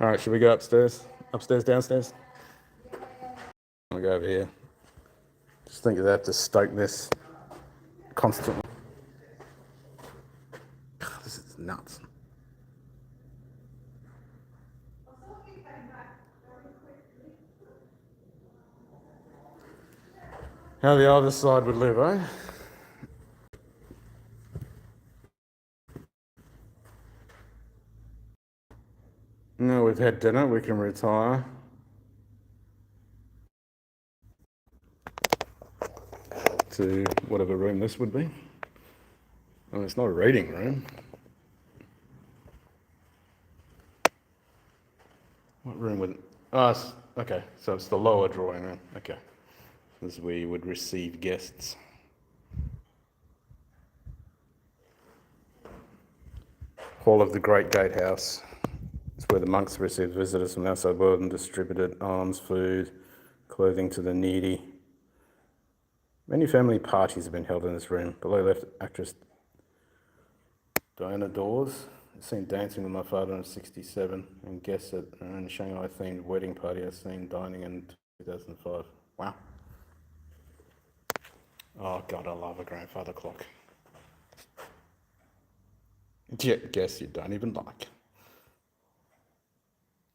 All right, should we go upstairs? Upstairs, downstairs? I'll go over here. Just think they have to stoke this constantly. God, this is nuts. How the other side would live, eh? Now we've had dinner, we can retire. To whatever room this would be. Oh, it's not a reading room. What room would... Oh, okay, so it's the lower drawing room. Okay. This is where you would receive guests. Hall of the Great Gatehouse. It's where the monks received visitors from the outside world and distributed alms, food, clothing to the needy. Many family parties have been held in this room. Below left, actress Diana Dawes is seen dancing with my father in 1967, and guests at a Shanghai-themed wedding party are seen dining in 2005. Wow. Oh God, I love a grandfather clock. Guess you don't even like.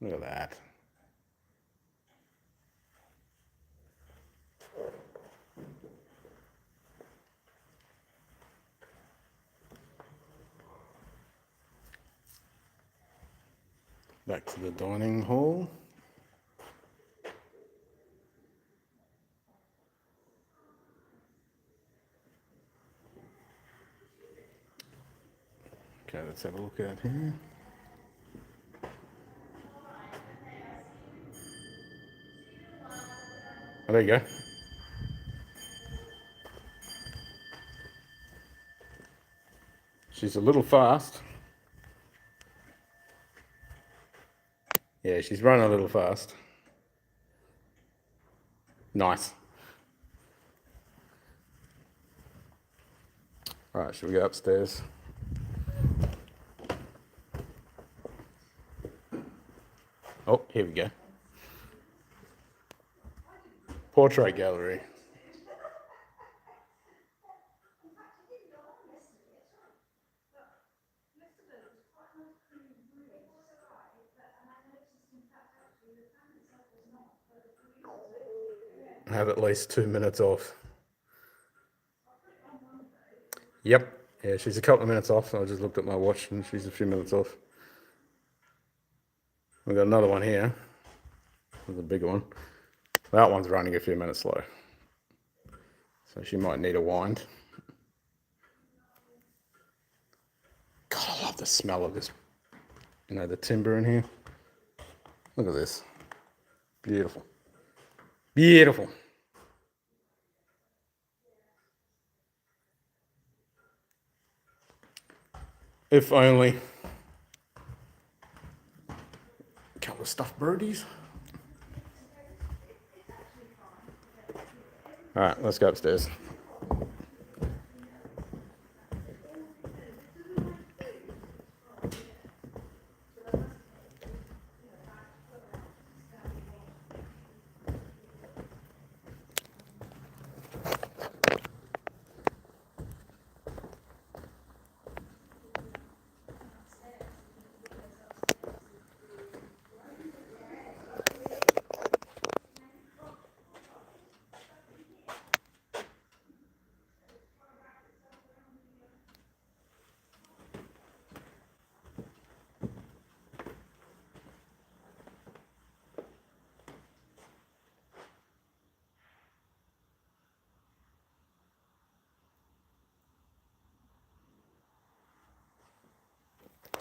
Look at that. Back to the dining hall. Okay, let's have a look out here. Oh, there you go. She's a little fast. Yeah, she's running a little fast. Nice. All right, should we go upstairs? Oh, here we go. Portrait gallery. I have at least 2 minutes off. Yep. Yeah, she's a couple of minutes off. I just looked at my watch and she's a few minutes off. We've got another one here. There's a bigger one. That one's running a few minutes slow. So she might need a wind. God, I love the smell of this. You know, the timber in here. Look at this. Beautiful. Beautiful. If only. A couple of stuffed birdies. All right, let's go upstairs.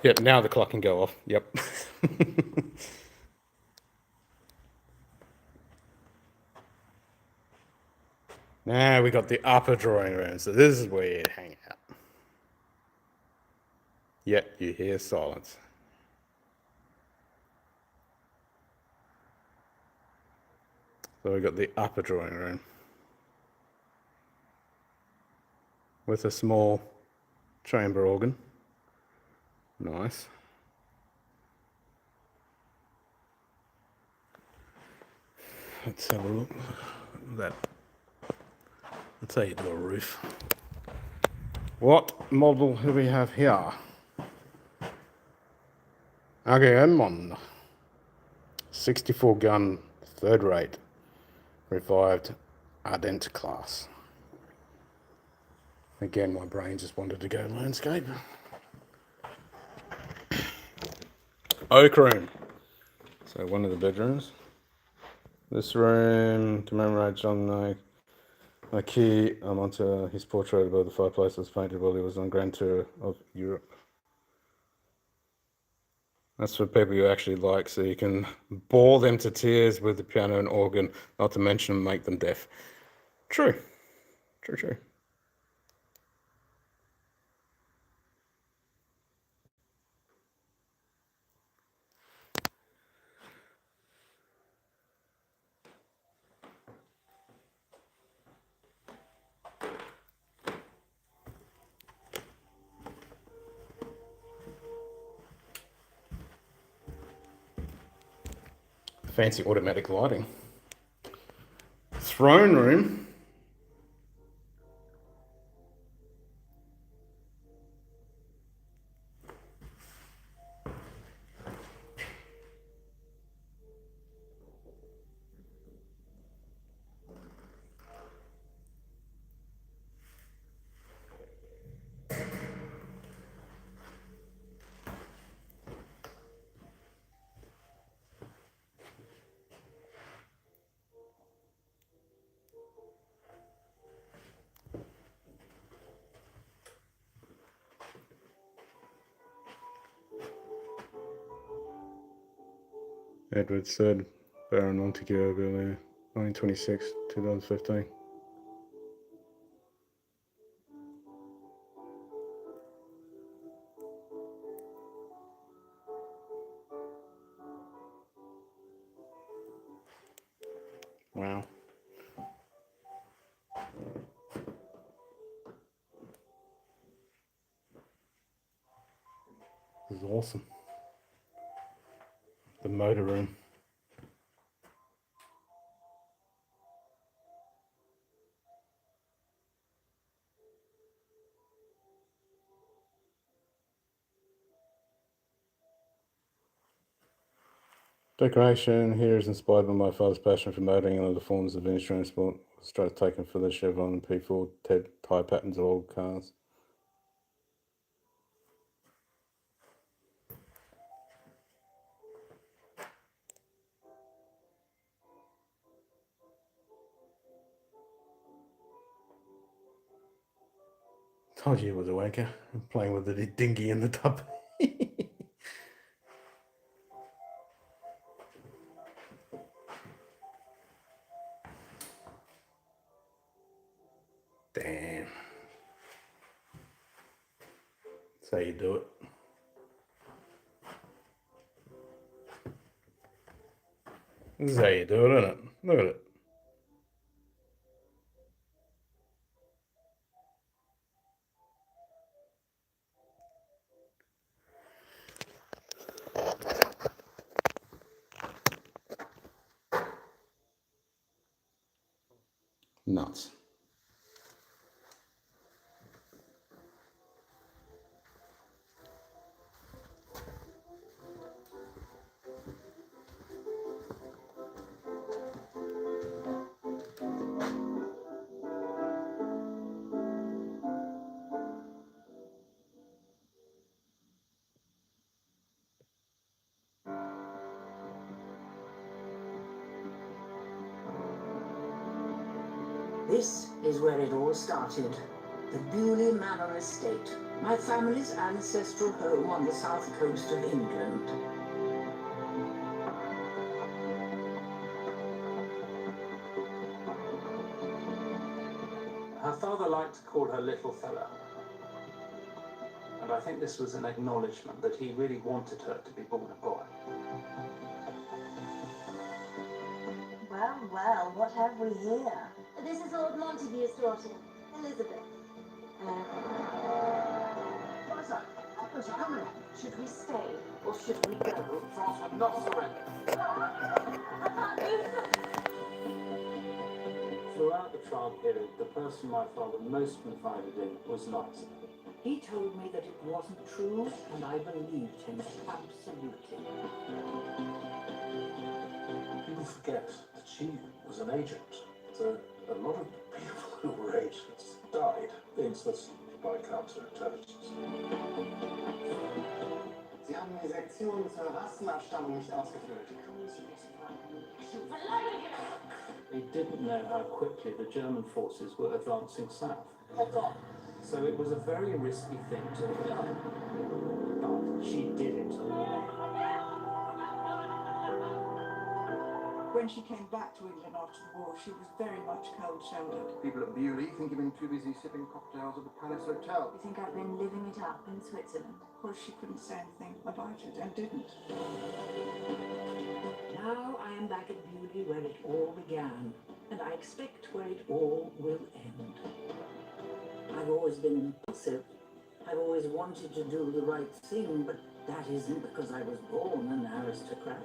Yep, now the clock can go off. Yep. Now we got the upper drawing room, so this is where you'd hang out. Yet you hear silence. So we got the upper drawing room with a small chamber organ. Nice. Let's have a look. That's how you do a roof. What model do we have here? Agamemnon. 64 gun, third rate. Revived Ardent class. Again, my brain just wanted to go landscape. Oak room. So one of the bedrooms. This room commemorates John Key onto his portrait above the fireplace was painted while he was on grand tour of Europe. That's for people you actually like, so you can bore them to tears with the piano and organ, not to mention make them deaf. True. True, true. Fancy automatic lighting. Throne room. Edward III, Baron Montague, Bel-Air, 1926, 2015. Wow. This is awesome. The motor room. Decoration here is inspired by my father's passion for motoring and other forms of vintage transport. Straight taken for the Chevron P4 TED tyre patterns of old cars. Told you it was a wanker. I'm playing with the dinghy in the tub. Damn. That's how you do it. This is how you do it, isn't it? Look at it. Nuts. This is where it all started. The Bewley Manor Estate, My family's ancestral home on the south coast of England. Her father liked to call her little fella, and I think this was an acknowledgement that he really wanted her to be born a boy. Well, well, what have we here? This is Lord Montague's daughter, Elizabeth. What's happening? Should we stay or should we go? France would not surrender. Throughout the trial period, the person my father most confided in was Liza. He told me that it wasn't true, and I believed him absolutely. People forget that she was an agent. So a lot of people who were agents died in Switzerland by counterintelligence. Sie haben die Sektion zur Rassenabstammung nicht ausgefüllt. They didn't know how quickly the German forces were advancing south. So it was a very risky thing to have done. But she did it. When she came back to England after the war, she was very much cold-shouldered. People at Bewley think you've been too busy sipping cocktails at the Palace Hotel. You think I've been living it up in Switzerland? Of course, she couldn't say anything about it and didn't. Now I am back at Bewley where it all began, and I expect where it all will end. I've always been impulsive. I've always wanted to do the right thing, but that isn't because I was born an aristocrat.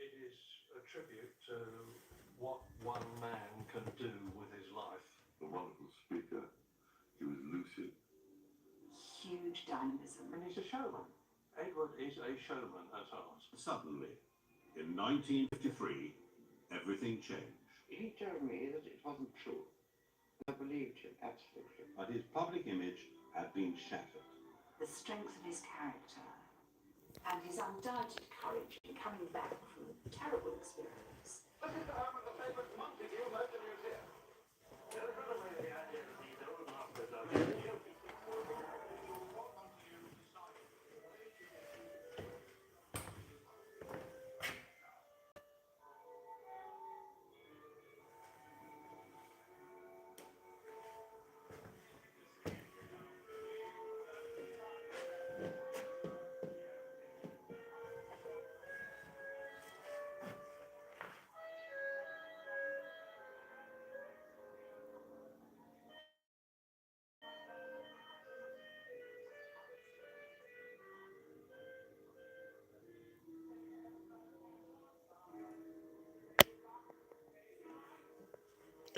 It is a tribute to what one man can do with his life. A wonderful speaker. He was lucid. Huge dynamism. And he's a showman. Edward is a showman at heart. Suddenly, in 1953, everything changed. He told me that it wasn't true. I believed him, absolutely. But his public image had been shattered. The strength of his character and his undoubted courage in coming back from a terrible experience. This is the home of the famous Montague Motor Museum. There's another way the idea of these old masters are very guilty.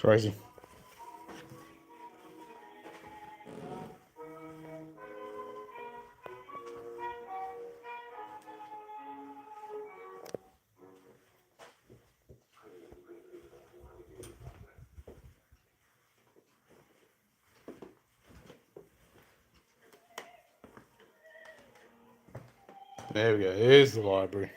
Crazy. There we go. Here's the library.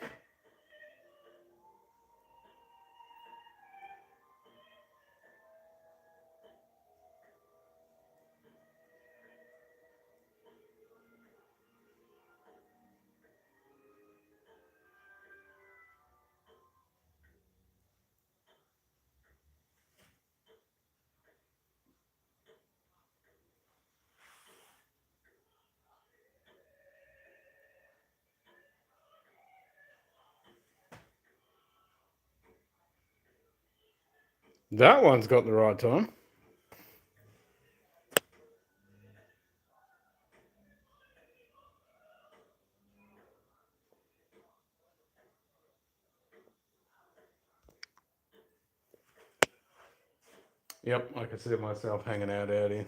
That one's got the right time. Yep, I can see myself hanging out here.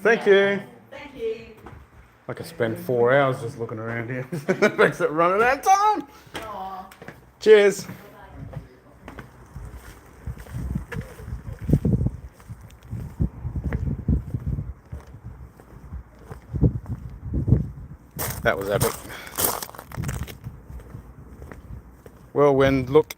Thank you. Thank you. I could spend 4 hours just looking around here. Makes it running out of time. Aww. Cheers. That was epic. Whirlwind look.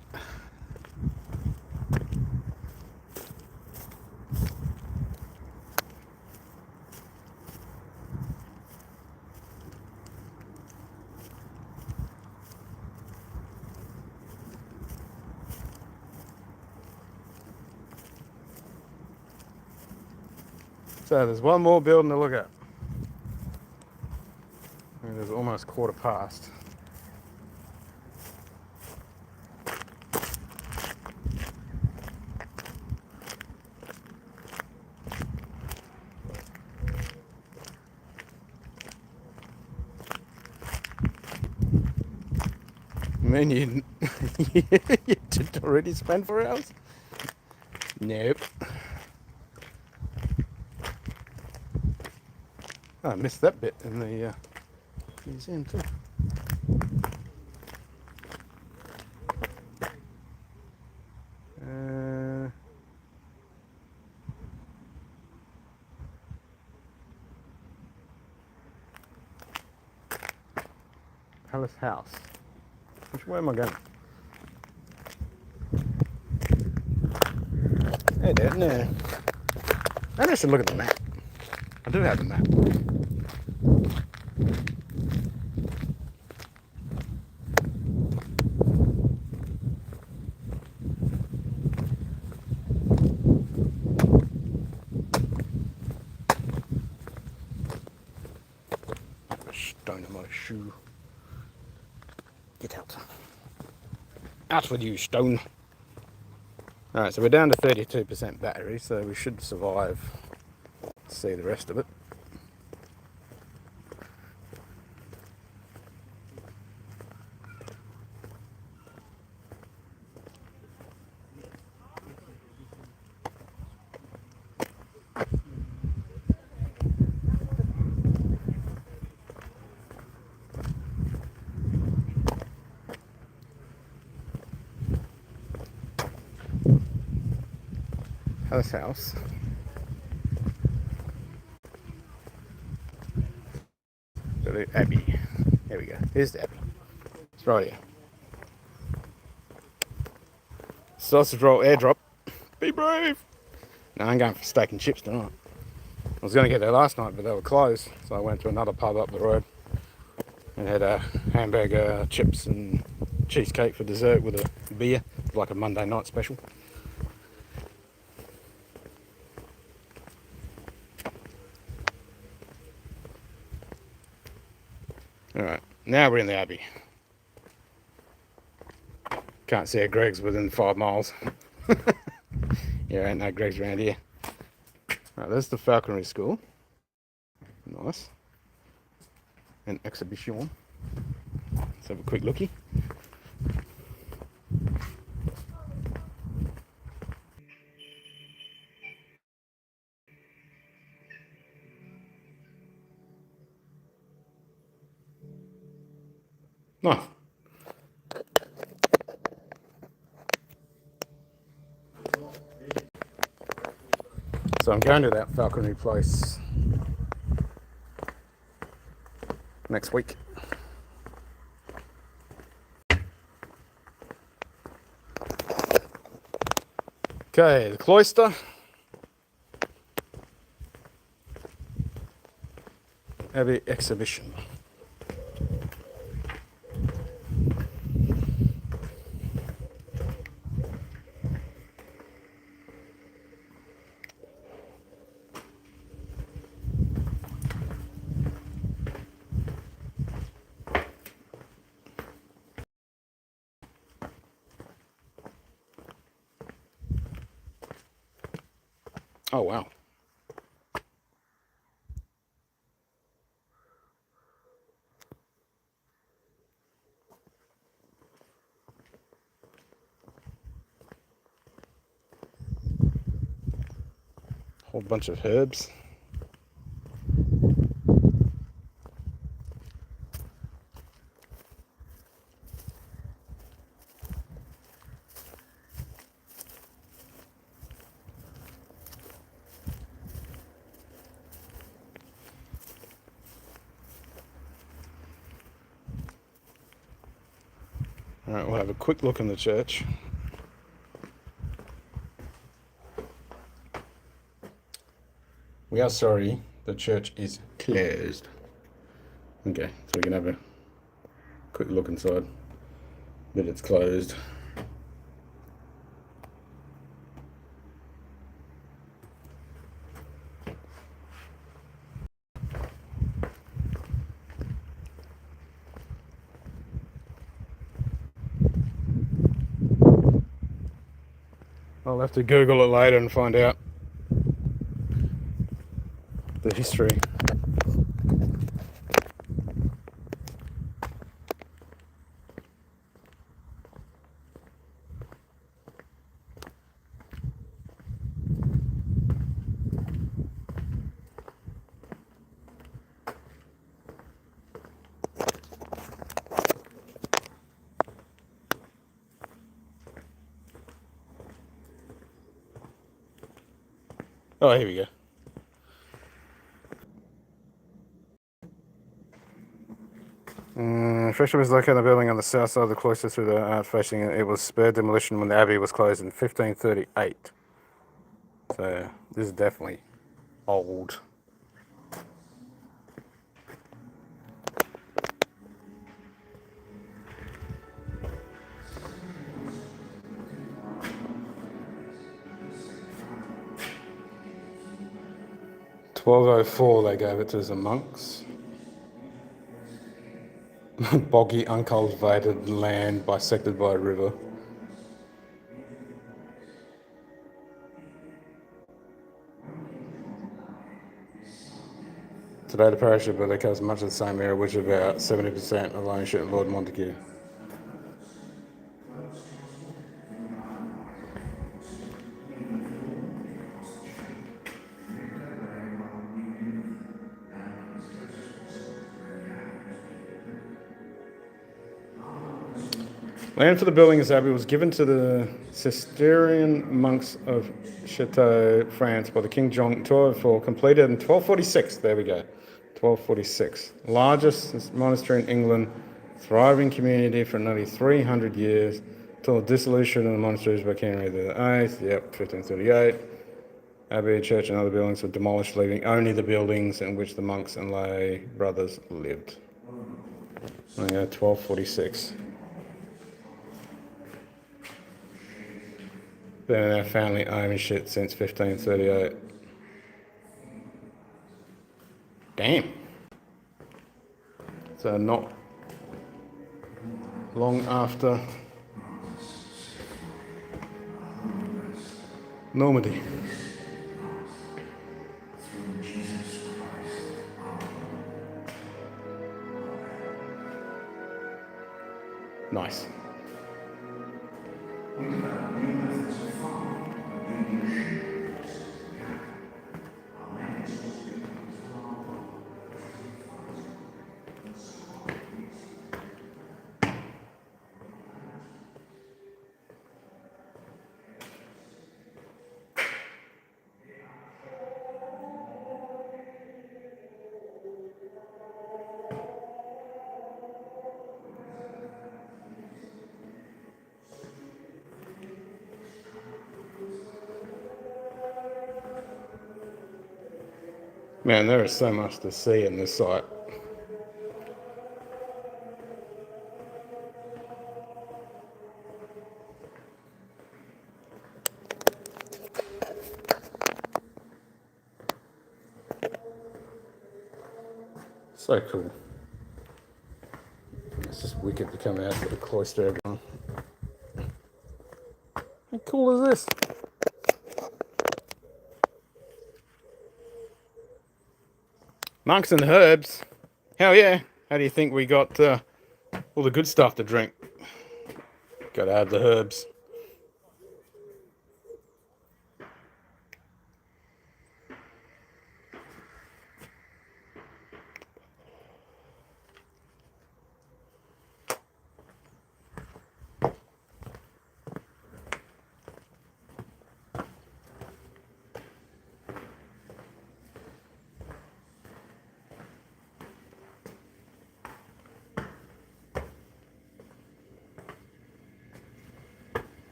So there's one more building to look at. And it's almost 1:15. I mean, you, you did already spend 4 hours? Nope. Oh, I missed that bit in the museum too. Palace House. Which way am I going? Hey, Dad, no. I should look at the map. I do have the map. A stone in my shoe. Get out. Out with you, stone. Alright, so we're down to 32% battery, so we should survive to see the rest of it. Palace House. The Abbey. There we go. Here's the Abbey. It's right here. Sausage roll airdrop. Be brave. No, I'm going for steak and chips tonight. I was going to get there last night, but they were closed, so I went to another pub up the road and had a hamburger, chips, and cheesecake for dessert with a beer, like a Monday night special. Alright, now we're in the Abbey. Can't see a Greg's within 5 miles. Yeah, ain't no Greg's around here. Right, there's the Falconry School. Nice. An exhibition. Let's have a quick looky. Nice. So I'm going to that falconry place next week. Okay, the cloister. Abbey exhibition. Oh, wow. Whole bunch of herbs. Alright, we'll have a quick look in the church. We are sorry, the church is closed. Okay, so we can have a quick look inside. But it's closed. I'll have to Google it later and find out the history. Oh, here we go. Fisher was located in a building on the south side of the cloister through the art facing it. It was spared demolition when the abbey was closed in 1538. So this is definitely old. "1204 they gave it to the monks. Boggy, uncultivated land bisected by a river. Today the parish of Burley covers much of the same area, which is about 70% of ownership of Lord Montague." Land for the building of this abbey was given to the Cistercian monks of Chateau, France by the King John 1204, completed in 1246. There we go, 1246. Largest monastery in England, thriving community for nearly 300 years, till the dissolution of the monasteries by King Henry VIII. Yep, 1538. Abbey, church and other buildings were demolished, leaving only the buildings in which the monks and lay brothers lived. There you go, 1246. Been in our family ownership since 1538. Damn. So not long after Normandy. Nice. Man, there is so much to see in this site. So cool. It's just wicked to come out to the cloister, everyone. How cool is this? Monks and herbs. Hell yeah. How do you think we got all the good stuff to drink? Gotta have the herbs.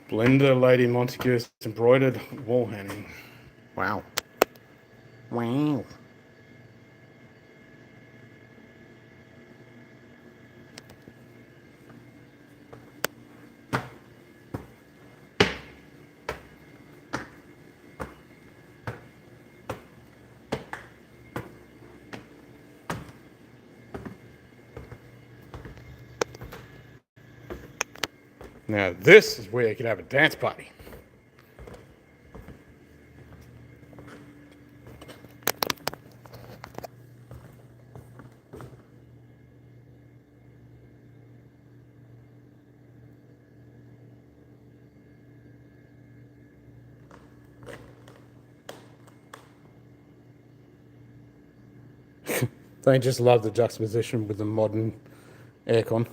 Blender Lady Montague's embroidered wall hanging. Wow. Wow. Now this is where you could have a dance party. They just love the juxtaposition with the modern aircon.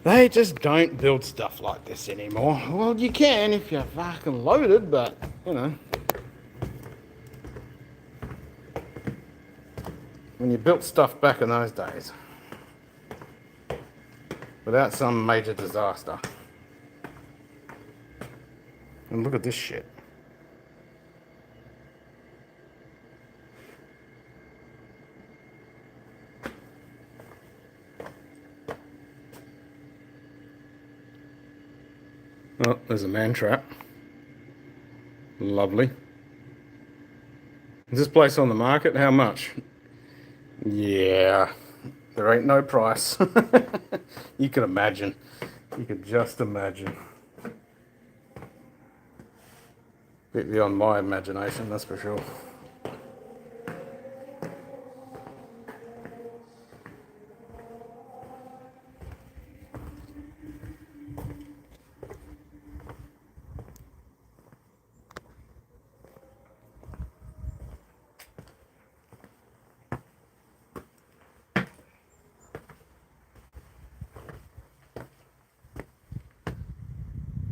They just don't build stuff like this anymore. Well, you can if you're fucking loaded, but, you know. When you built stuff back in those days, without some major disaster. And look at this shit. Oh, there's a man trap. Lovely. Is this place on the market? How much? Yeah, there ain't no price. You can imagine. You could just imagine. Bit beyond my imagination, that's for sure.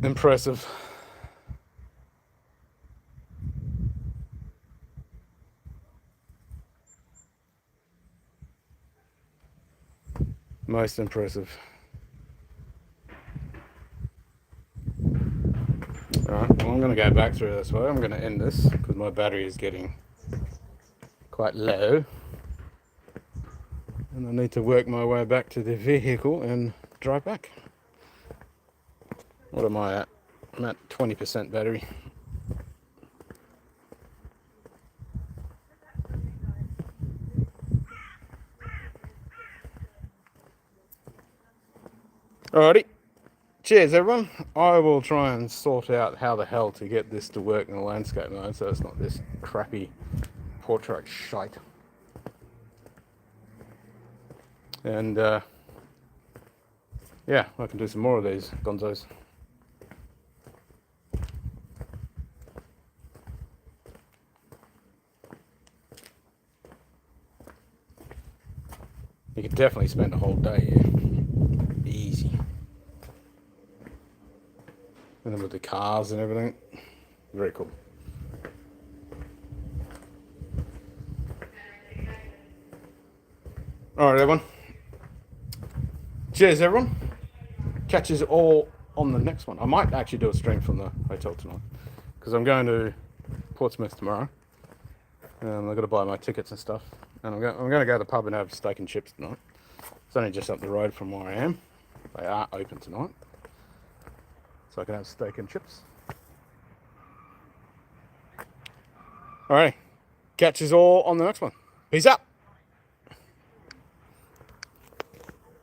Impressive. Most impressive. Alright, well, I'm going to go back through this way. I'm going to end this because my battery is getting quite low. And I need to work my way back to the vehicle and drive back. What am I at? I'm at 20% battery. Alrighty. Cheers, everyone. I will try and sort out how the hell to get this to work in the landscape mode so it's not this crappy portrait shite. And yeah, I can do some more of these gonzos. You could definitely spend a whole day here. Easy. And then with the cars and everything. Very cool. Alright, everyone. Cheers, everyone. Catch us all on the next one. I might actually do a stream from the hotel tonight because I'm going to Portsmouth tomorrow. I've got to buy my tickets and stuff. And I'm going to go to the pub and have steak and chips tonight. It's only just up the road from where I am. They are open tonight. So I can have steak and chips. Alright. Catch us all on the next one. Peace out.